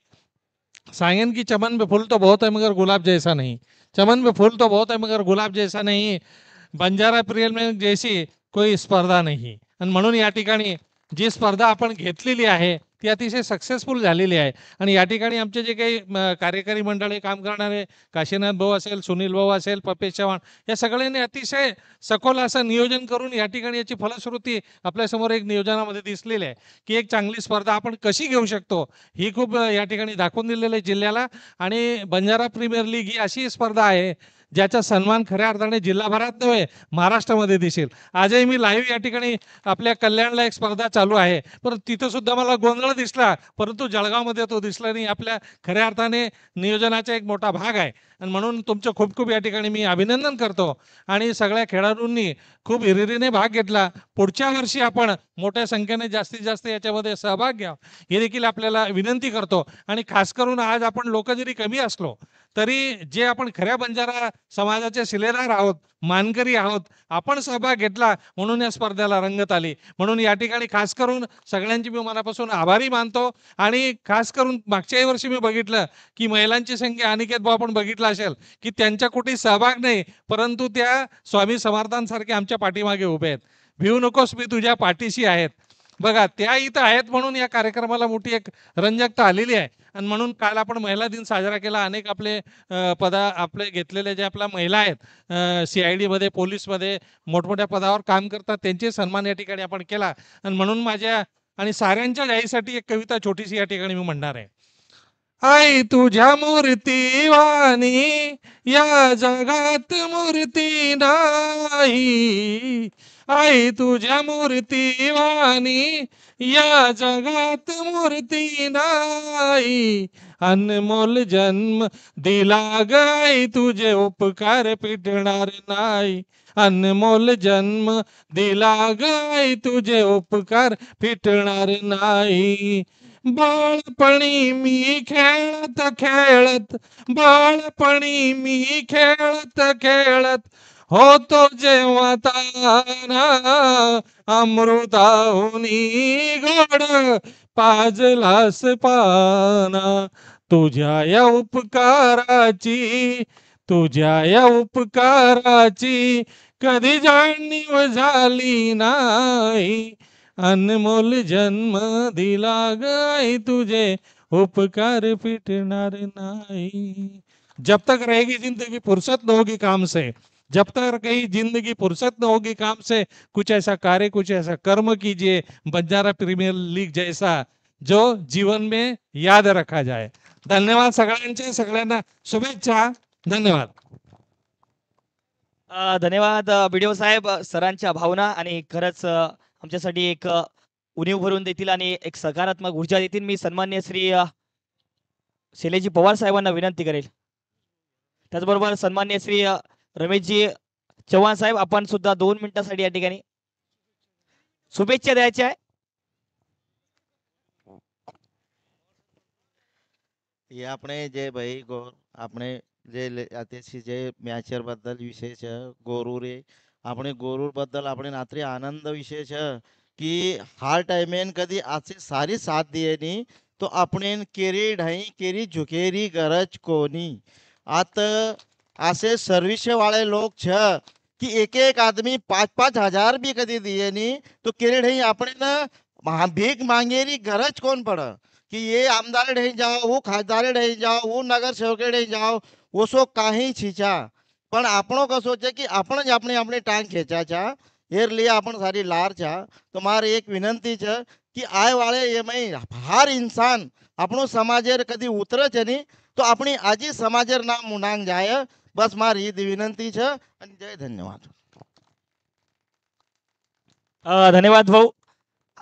सांगेन की चमन में फूल तो बहुत है मगर गुलाब जैसा नहीं. चमन में फूल तो बहुत है मगर गुलाब जैसा नहीं. बंजारा प्रीमियर लीग जैसी कोई स्पर्धा नहीं. आणि म्हणून या ठिकाणी जी स्पर्धा आपण घेतलेली आहे ती अतिशय सक्सेसफुल झालेली आहे. आणि या ठिकाणी आमचे जे काही कार्यकारी मंडळी काम करणारे काशीनाथ भाऊ असेल, सुनील भाऊ असेल, पपेश चव्हाण, या सगळ्यांनी अतिशय सखोल असं नियोजन करून या ठिकाणी याची फलश्रुती आपल्यासमोर एक नियोजनामध्ये दिसलेली आहे की एक चांगली स्पर्धा आपण कशी घेऊ शकतो ही खूप या ठिकाणी दाखवून दिलेलं आहे जिल्ह्याला. आणि बंजारा प्रीमियर लीग ही अशी स्पर्धा आहे ज्याचा सन्मान खऱ्या अर्थाने जिल्हाभरात नव्हे महाराष्ट्रामध्ये दिसेल. आजही मी लाईव्ह या ठिकाणी आपल्या कल्याणला एक स्पर्धा चालू आहे, परंतु तिथं सुद्धा मला गोंधळ दिसला, परंतु जळगावमध्ये तो दिसला नाही. आपल्या खऱ्या अर्थाने नियोजनाचा एक मोठा भाग आहे. आणि म्हणून तुमचं खूप खूप या ठिकाणी मी अभिनंदन करतो. आणि सगळ्या खेळाडूंनी खूप हिरिरीने भाग घेतला. पुढच्या वर्षी आपण मोठ्या संख्येने जास्तीत जास्त याच्यामध्ये सहभाग घ्या हे देखील आपल्याला विनंती करतो. आणि खास करून आज आपण लोक जरी कमी असलो तरी जे आपण खऱ्या बंजारा समाजाचे शिलेदार आहोत, मानकरी आहोत. आपण सहभाग घेतला म्हणून या स्पर्धेला रंगत आली. म्हणून या ठिकाणी खास करून सगळ्यांची मी मनापासून आभारी मानतो. आणि खास करून मागच्याही वर्षी मी बघितलं की महिलांची संख्या अनिकेत भाऊ आपण बघितलं असेल की त्यांच्या कुठे सहभाग नाही, परंतु त्या स्वामी समर्थांसारखे आमच्या पाठीमागे उभे आहेत. भिवू नकोस, मी तुझ्या पाठीशी आहेत. बघा, त्या इथं आहेत म्हणून या कार्यक्रमाला मोठी एक रंजकता आलेली आहे. आणि म्हणून काल आपण महिला दिन साजरा केला. अनेक आपले आपले घेतलेले जे आपल्या महिला आहेत, CID मध्ये, पोलीसमध्ये मोठमोठ्या पदावर काम करतात, त्यांचे सन्मान या ठिकाणी आपण केला. आणि म्हणून माझ्या आणि साऱ्यांच्या जाहीसाठी एक कविता छोटीशी या ठिकाणी मी म्हणणार आहे. आई तुझ्या मूर्ती वाणी या जगात मूर्ती नाही. आई तुझ्या मूर्ती वाणी या जगात मूर्ती नाही. अनमोल जन्म दिला गाई तुझे उपकार फिटणार नाही. अनमोल जन्म दिला गाई तुझे उपकार फिटणार नाही. बाळपणी मी खेळत खेळत, बाळपणी मी खेळत खेळत होतो जेव्हा ताना, अमृताहुनी गोड पाजलास पाना. तुझ्या या उपकाराची, तुझ्या या उपकाराची कधी जाणीव झाली नाही. अनमोल जन्म दिला गाई तुझे उपकार फिटणार नाही. जब तक रहेगी जिंदगी फुर्सत न होगी काम से, जब तक कहीं जिंदगी फुर्सत न होगी काम से, कुछ ऐसा कार्य कुछ ऐसा कर्म कीजिए बंजारा प्रीमियर लीग जैसा, जो जीवन में याद रखा जाए. धन्यवाद सगळ्यांचे, सगळ्यांना शुभेच्छा. धन्यवाद. धन्यवाद बीडीओ साहेब. सरांच्या भावना आणि खरंच आमच्यासाठी एक उणीव भरून देतील आणि एक सकारात्मक ऊर्जा देतील. मी सन्मान्य श्री शैलेजी पवार साहेबांना विनंती करेल. त्याचबरोबर सन्मान्य श्री रमेशजी चव्हाण साहेब, आपण सुद्धा 2 मिनिटांसाठी या ठिकाणी शुभेच्छा द्यायच्या आहे. ये આપણે જે ભાઈ આપણે જે અત્યારથી જે મેચર બદલ વિષય છે ગોરુ રે આપણે ગોરુ બદલ આપણે રાત્રે આનંદ વિષય છે की हार टाइमेन कधी आजची सारी साथ दिए नी तो આપણે केरी ढाई केरी झुकेरी गरज कोनी. आत असे सर्विस वाले लोग छ की एक एक आदमी 5-5 हजार भी कधी दिए नी तो केरी ढाई આપણે न भीख मांगेरी गरज कौन पड़ कि ये आमदार ढही जाओ, वो खासदार ढही जाओ, वो नगर सेवक ढही जाओ, वो सो काही छीचा. पण આપણો કશો છે कि आपण જ આપણે આપણે टांग खेचा छा एर लिए आपण सारी लार छा. तो मारे एक विनंती છે कि आय वाले ये मैं हर इंसान આપણો समाजेर कधी उतर છે नहीं तो अपनी आजी समाजेर नाम मुनांग जाए. बस मारी ही विनंती છે आणि जय धन्यवाद. धन्यवाद भाऊ.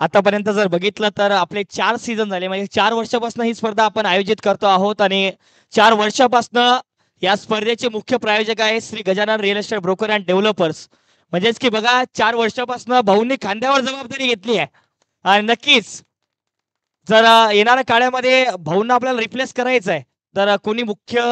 आतापर्यंत जर बघितलं तर आपले 4 सीझन झाले, म्हणजे 4 वर्षापासून ही स्पर्धा आपण आयोजित करतो आहोत आणि 4 वर्षापासून या स्पर्धेचे मुख्य प्रायोजक आहे Shri Gajanan real estate broker and developers. म्हणजेच की बघा, 4 वर्षापासून भाऊंनी खांद्यावर जबाबदारी घेतली आहे. आणि नक्कीच जर येणाऱ्या काळामध्ये भाऊंना आपल्याला रिप्लेस करायचं आहे तर कोणी मुख्य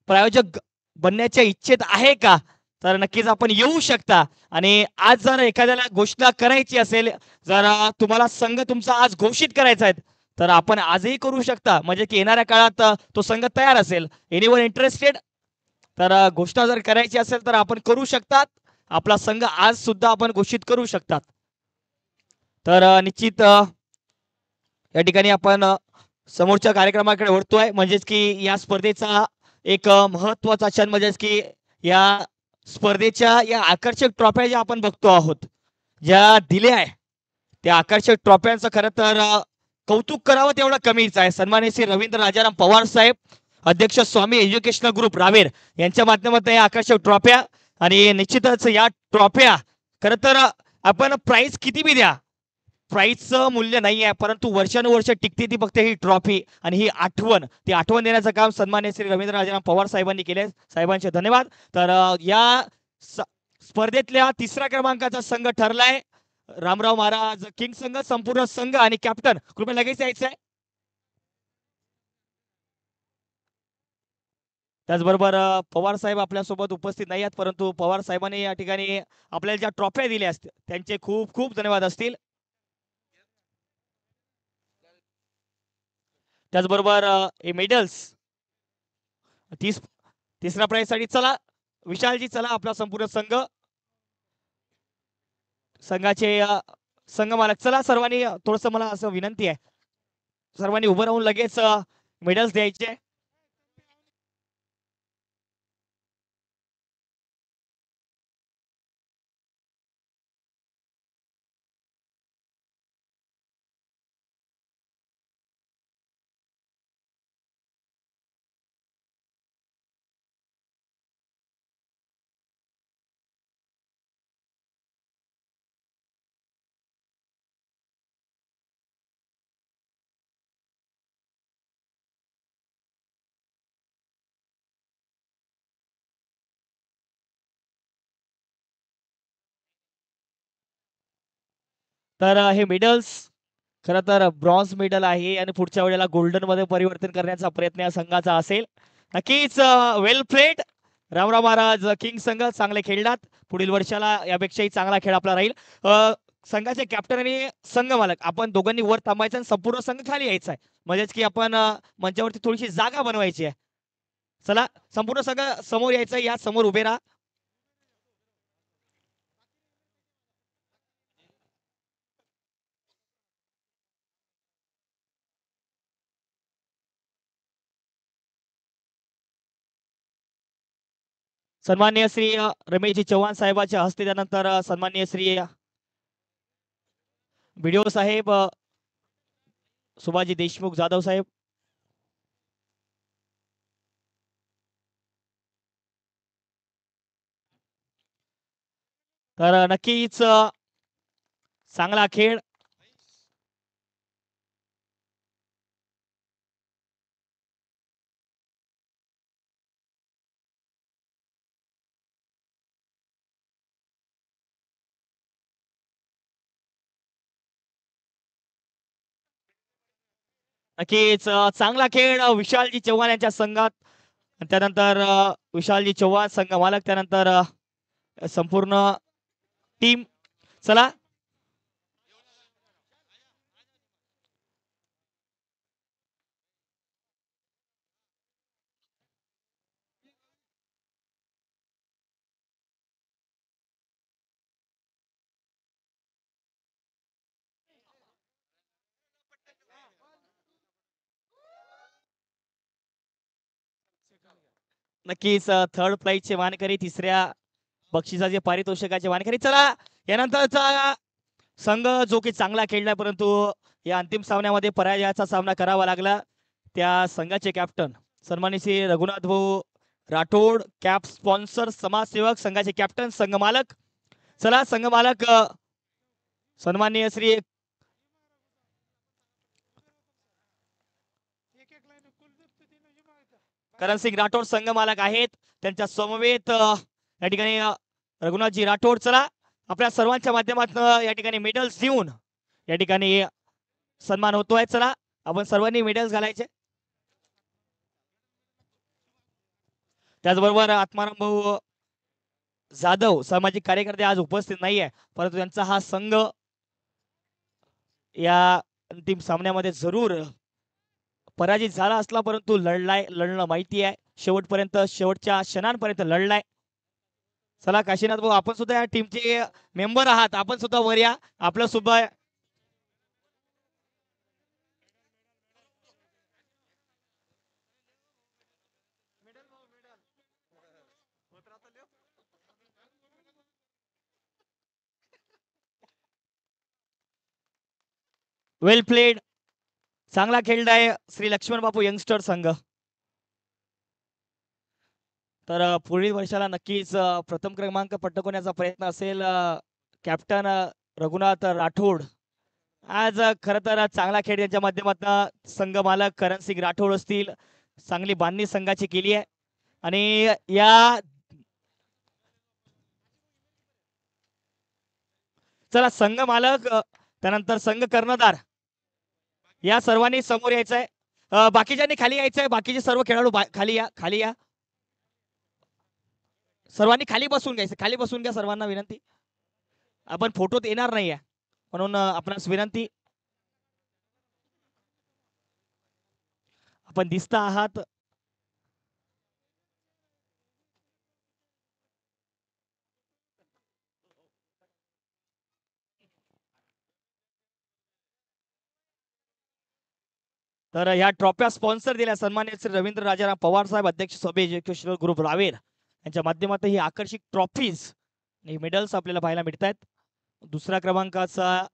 प्रायोजक बनण्याच्या इच्छेत आहे का, तर नक्कीच आपण येऊ शकता. आणि आज जर एखाद्याला घोषणा करायची असेल, जर तुम्हाला संघ तुमचा आज घोषित करायचा आहे तर आपण आजही करू शकता. म्हणजे की येणाऱ्या काळात तो संघ तयार असेल, एनीवन इंटरेस्टेड, तर घोषणा जर करायची असेल तर आपण करू शकतात. आपला संघ आज सुद्धा आपण घोषित करू शकतात. तर निश्चित या ठिकाणी आपण समोरच्या कार्यक्रमाकडे वळतोय. म्हणजेच की या स्पर्धेचा एक महत्त्वाचा क्षण म्हणजेच की या स्पर्धेच्या या आकर्षक ट्रॉफ्या ज्या आपण बघतो आहोत, ज्या दिल्या आहे त्या आकर्षक ट्रॉफ्यांचं खरं तर कौतुक करावं तेवढं कमीच आहे. सन्माननीय श्री रवींद्र राजाराम पवार साहेब, अध्यक्ष स्वामी एज्युकेशनल ग्रुप रावेर यांच्या माध्यमातून या आकर्षक ट्रॉफ्या. आणि निश्चितच या ट्रॉफ्या खरं तर आपण प्राइस किती बी द्या, प्राइसचं मूल्य नाही आहे, परंतु वर्षानुवर्ष टिकते ती फक्त ही ट्रॉफी आणि ही आठवण, ती आठवण देण्याचं काम सन्माननीय श्री रवींद्र राजाराम पवार साहेबांनी केले. साहेबांचे धन्यवाद. तर या स्पर्धेतल्या 3ऱ्या क्रमांकाचा संघ ठरलाय रामराव महाराज किंग संघ. संपूर्ण संघ आणि कॅप्टन कृपया लगेच यायचं आहे. त्याचबरोबर पवार साहेब आपल्यासोबत उपस्थित नाही आहेत, परंतु पवार साहेबांनी या ठिकाणी आपल्याला ज्या ट्रॉफ्या दिल्या असतील त्यांचे खूप खूप धन्यवाद असतील. त्याचबरोबर हे मेडल्स तिसऱ्या प्राइज साठी चला विशालजी, चला आपला संपूर्ण संघाचे संघ मालक, चला सर्वांनी थोडस मला असं विनंती आहे, सर्वांनी उभं राहून लगेच मेडल्स द्यायचे. तर हे मेडल्स खरं तर ब्रॉन्झ मेडल आहे आणि पुढच्या वेळेला गोल्डन मध्ये परिवर्तन करण्याचा प्रयत्न या संघाचा असेल. नक्कीच वेल प्लेड रामराव महाराज किंग संघ, चांगले खेळलात. पुढील वर्षाला यापेक्षाही चांगला खेळ आपला राहील. संघाचे कॅप्टन आणि संघ मालक आपण दोघांनी वर थांबायचं आणि संपूर्ण संघ खाली यायचा आहे, म्हणजेच की आपण मंचावरती थोडीशी जागा बनवायची आहे. चला संपूर्ण संघ समोर यायचं, या समोर उभे राहा. सन्माननीय श्री रमेशजी चव्हाण साहेबांच्या हस्ते, त्यानंतर सन्माननीय श्री बीडीओ साहेब सुभाजी देशमुख जाधव साहेब, तर नक्कीच चांगला खेळ. नक्कीच चांगला खेळ विशालजी चव्हाण यांच्या संघात, त्यानंतर विशालजी चव्हाण संघ मालक, त्यानंतर संपूर्ण टीम. चला नक्कीच थर्ड प्राइजचे मानकरी, तिसऱ्या बक्षिसाचे पारितोषिकाचे मानकरी. चला यानंतरचा संघ जो की चांगला खेळला परंतु या अंतिम सामन्यामध्ये पराजयाचा सामना करावा लागला, त्या संघाचे कॅप्टन सन्माननीय श्री रघुनाथ भाऊ राठोड, कॅप स्पॉन्सर, समाजसेवक, संघाचे कॅप्टन, संघ मालक. चला संघ मालक सन्माननीय श्री करणसिंग राठोड संघ मालक आहेत, त्यांच्या समवेत या ठिकाणी रघुनाथजी राठोड. चला आपल्या सर्वांच्या माध्यमातून या ठिकाणी मेडल्स देऊन या ठिकाणी सन्मान होतोय. चला आपण सर्वांनी मेडल्स घालायचे. त्याचबरोबर आत्माराम भाऊ जाधव सामाजिक कार्यकर्ते आज उपस्थित नाहीये, परंतु त्यांचा हा संघ या अंतिम सामन्यामध्ये जरूर पराजित झाला असला, परंतु लढणं माहिती आहे, शेवटपर्यंत शेवटच्या क्षणांपर्यंत लढलाय. चला काशीनाथ भाऊ, आपण सुद्धा या टीमचे मेंबर आहात, आपण सुद्धा वर या. आपलं सुद्धा वेल प्लेड, चांगला खेळलाय श्री लक्ष्मण बापू यंगस्टर संघ. तर पुढील वर्षाला नक्कीच प्रथम क्रमांक पटकवण्याचा प्रयत्न असेल. कॅप्टन रघुनाथ राठोड आज खर तर चांगला खेळ त्यांच्या माध्यमातून संघ मालक करणसिंग राठोड असतील, चांगली बांधणी संघाची केली आहे. आणि या चला संघ मालक त्यानंतर संघ कर्णधार या सर्वांनी समोर यायचंय. बाकीच्यांनी खाली यायचंय, बाकीचे सर्व खेळाडू खाली या, खाली या. सर्वांनी खाली बसून घ्यायचं, खाली बसून घ्या सर्वांना विनंती. आपण फोटोत येणार नाहीये म्हणून आपणास विनंती. आपण दिसता आहात. तर ह्या ट्रॉफ्या स्पॉन्सर दिल्या सन्मान्य श्री रवींद्र राजाराम पवार साहेब, अध्यक्ष सभा एज्युकेशनल ग्रुप रावेर यांच्या माध्यमातून ही आकर्षक ट्रॉफीज आणि मेडल्स आपल्याला पाहायला मिळत आहेत. दुसऱ्या क्रमांकाचा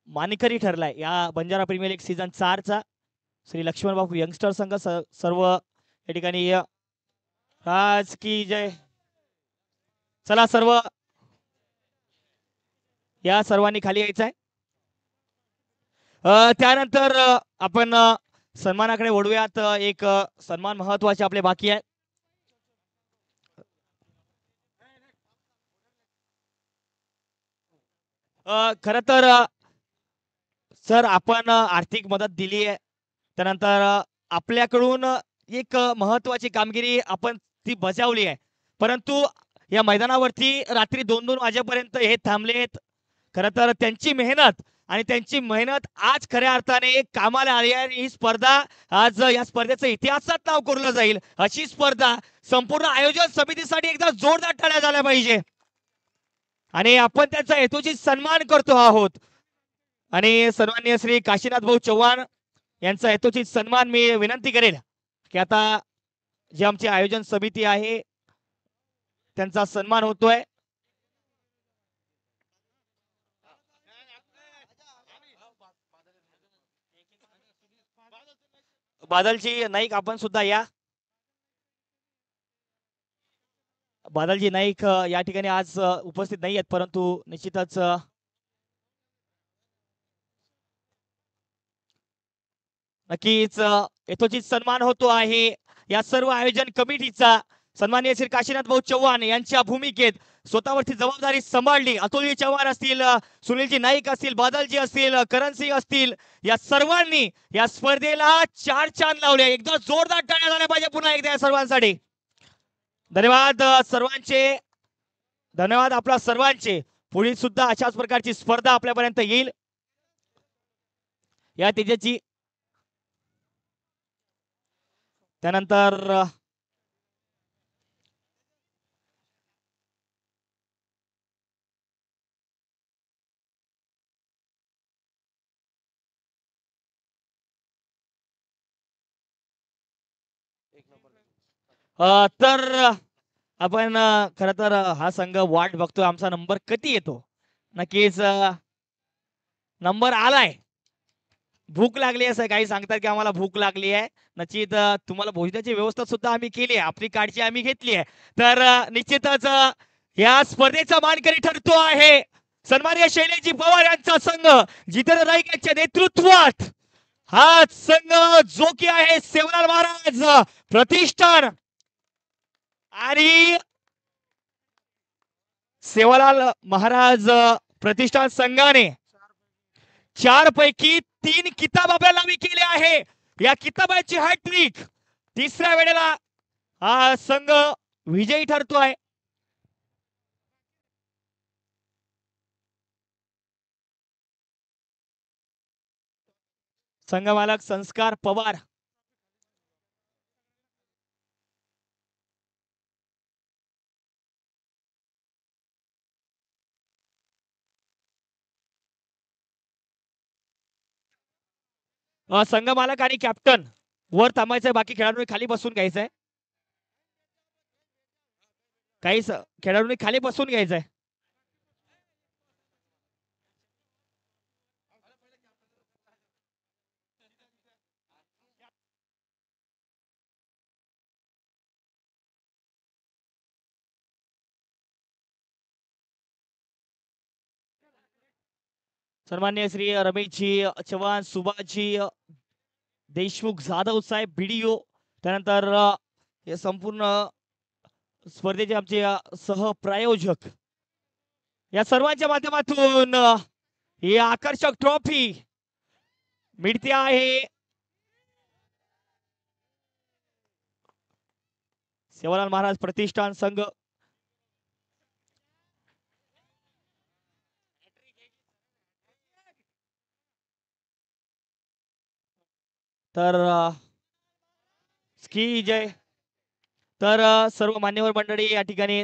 मानकरी ठरलाय या बंजारा प्रीमियर लीग सीझन 4 चा श्री लक्ष्मण बाबू यंगस्टर संघ. सर्व या ठिकाणी राज की जय. चला सर्व या सर्वांनी खाली यायचं आहे. त्यानंतर आपण सन्मानाकडे वळूयात. एक सन्मान महत्वाचे आपले बाकी आहे. खर तर सर आपण आर्थिक मदत दिली आहे, त्यानंतर आपल्याकडून एक महत्वाची कामगिरी आपण ती बजावली आहे, परंतु या मैदानावरती रात्री 2-2 वाजेपर्यंत हे थांबलेत. खर तर त्यांची मेहनत आणि त्यांची मेहनत आज खऱ्या अर्थाने कामाला आली आहे. ही स्पर्धा आज या स्पर्धेचं इतिहासात नाव कोरलं जाईल अशी स्पर्धा संपूर्ण आयोजन समितीसाठी एकदा जोरदार टाळ्या झाल्या पाहिजे आणि आपण त्यांचा हेतूची सन्मान करतो आहोत. आणि सन्माननीय श्री काशीनाथ भाऊ चव्हाण यांचा हेतूची सन्मान मी विनंती करेल की आता जे आमची आयोजन समिती आहे त्यांचा सन्मान होतोय. बादलजी नाईक आपण सुद्धा या. बादलजी नाईक या ठिकाणी आज उपस्थित नाही आहेत, परंतु निश्चितच नक्कीच यथोचित सन्मान होतो आहे या सर्व आयोजन कमिटीचा. सन्माननीय श्री काशीनाथ भाऊ चव्हाण यांच्या भूमिकेत स्वतःवरती जबाबदारी सांभाळली. अतुलजी चव्हाण असतील, सुनीलजी नाईक असतील, बादलजी असतील, करण सिंग असतील, या सर्वांनी या स्पर्धेला 4 चांद लावले. एकदा जोरदार टाळ्या झाल्या पाहिजे पुन्हा एकदा या सर्वांसाठी. धन्यवाद सर्वांचे, धन्यवाद आपल्या सर्वांचे. पुढील सुद्धा अशाच प्रकारची स्पर्धा आपल्यापर्यंत येईल. या तेजाची त्यानंतर तर आपण खर तर हा संघ वाट बघतोय आमचा नंबर कधी येतो. नक्कीच नंबर आलाय. भूक लागली आहे, काही सांगतात की आम्हाला भूक लागली आहे. निश्चित तुम्हाला भोजनाची व्यवस्था सुद्धा आम्ही केली आहे, आपली काळजी आम्ही घेतली आहे. तर निश्चितच या स्पर्धेचा मानकरी ठरतो आहे सन्माननीय शैलेशजी पवार यांचा संघ. जितेंद्र नाईक यांच्या नेतृत्वात हा संघ जो की आहे सेवालाल महाराज प्रतिष्ठान आणि सेवालाल महाराज प्रतिष्ठान संघाने 4 पैकी 3 किताब आपल्याला नावे केले आहे. या किताबाची हॅट्रिक तिसऱ्या वेळेला हा संघ विजयी ठरतोय. संघ मालक संस्कार पवार. संघ मालक आणि कॅप्टन वर थांबायचंय, बाकी खेळाडूंनी खाली बसून घ्यायचंय. काही खेळाडूंनी खाली बसून घ्यायचंय. सन्मान्य श्री रमेशजी चव्हाण, सुभाषजी देशमुख, जाधव साहेब बीडीओ, त्यानंतर हे संपूर्ण स्पर्धेचे आमचे सहप्रायोजक, या सर्वांच्या माध्यमातून ही आकर्षक ट्रॉफी मिळते आहे. सेवालाल महाराज प्रतिष्ठान संघ तर की जय. तर सर्व मान्यवर मंडळी या ठिकाणी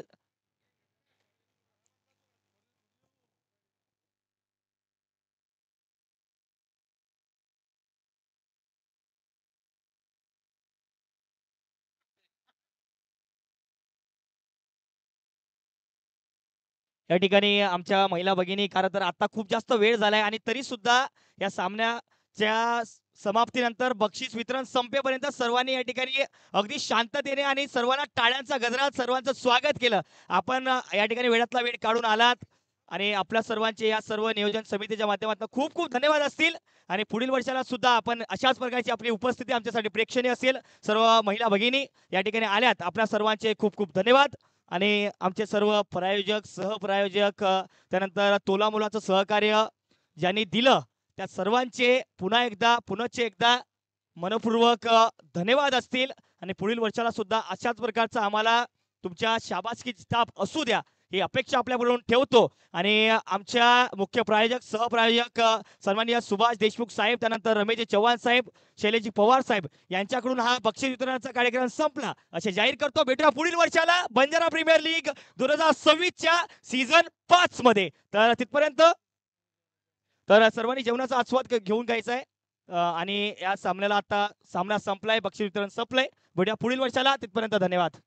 या ठिकाणी आमच्या महिला भगिनी खरं तर आता खूप जास्त वेळ झालाय आणि तरी सुद्धा या सामन्याच्या समाप्तीनंतर बक्षीस वितरण संपेपर्यंत सर्वांनी या ठिकाणी अगदी शांततेने आणि सर्वांना टाळ्यांचा गजरात सर्वांचं स्वागत केलं. आपण या ठिकाणी वेळातला वेळ काढून आलात आणि आपल्या सर्वांचे या सर्व नियोजन समितीच्या माध्यमातून खूप खूप धन्यवाद असतील आणि पुढील वर्षाला सुद्धा आपण अशाच प्रकारची आपली उपस्थिती आमच्यासाठी प्रेक्षणीय असेल. सर्व महिला भगिनी या ठिकाणी आल्यात, आपल्या सर्वांचे खूप खूप धन्यवाद. आणि आमचे सर्व प्रायोजक सहप्रायोजक त्यानंतर तोला मुलाचं सहकार्य ज्यांनी दिलं त्या सर्वांचे पुनश्च एकदा मनपूर्वक धन्यवाद असतील आणि पुढील वर्षाला सुद्धा अशाच प्रकारचा आम्हाला तुमच्या शाबासकी ताप असू द्या ही अपेक्षा आपल्याकडून ठेवतो. आणि आमच्या मुख्य प्रायोजक सहप्रायोजक सन्माननीय सुभाष देशमुख साहेब, त्यानंतर रमेशजी चव्हाण साहेब, शैलेशजी पवार साहेब यांच्याकडून हा बक्षीस वितरणाचा कार्यक्रम संपला असे जाहीर करतो. भेटूया पुढील वर्षाला बंजारा प्रीमियर लीग 2026च्या सीझन 5 मध्ये. तर तिथपर्यंत तर सर्वांनी जेवणाचा आस्वाद घेऊन घ्यायचा आहे आणि या सामन्याला आता सामना संपलाय, बक्षीस वितरण संपलंय. भेटूया पुढील वर्षाला, तिथपर्यंत धन्यवाद.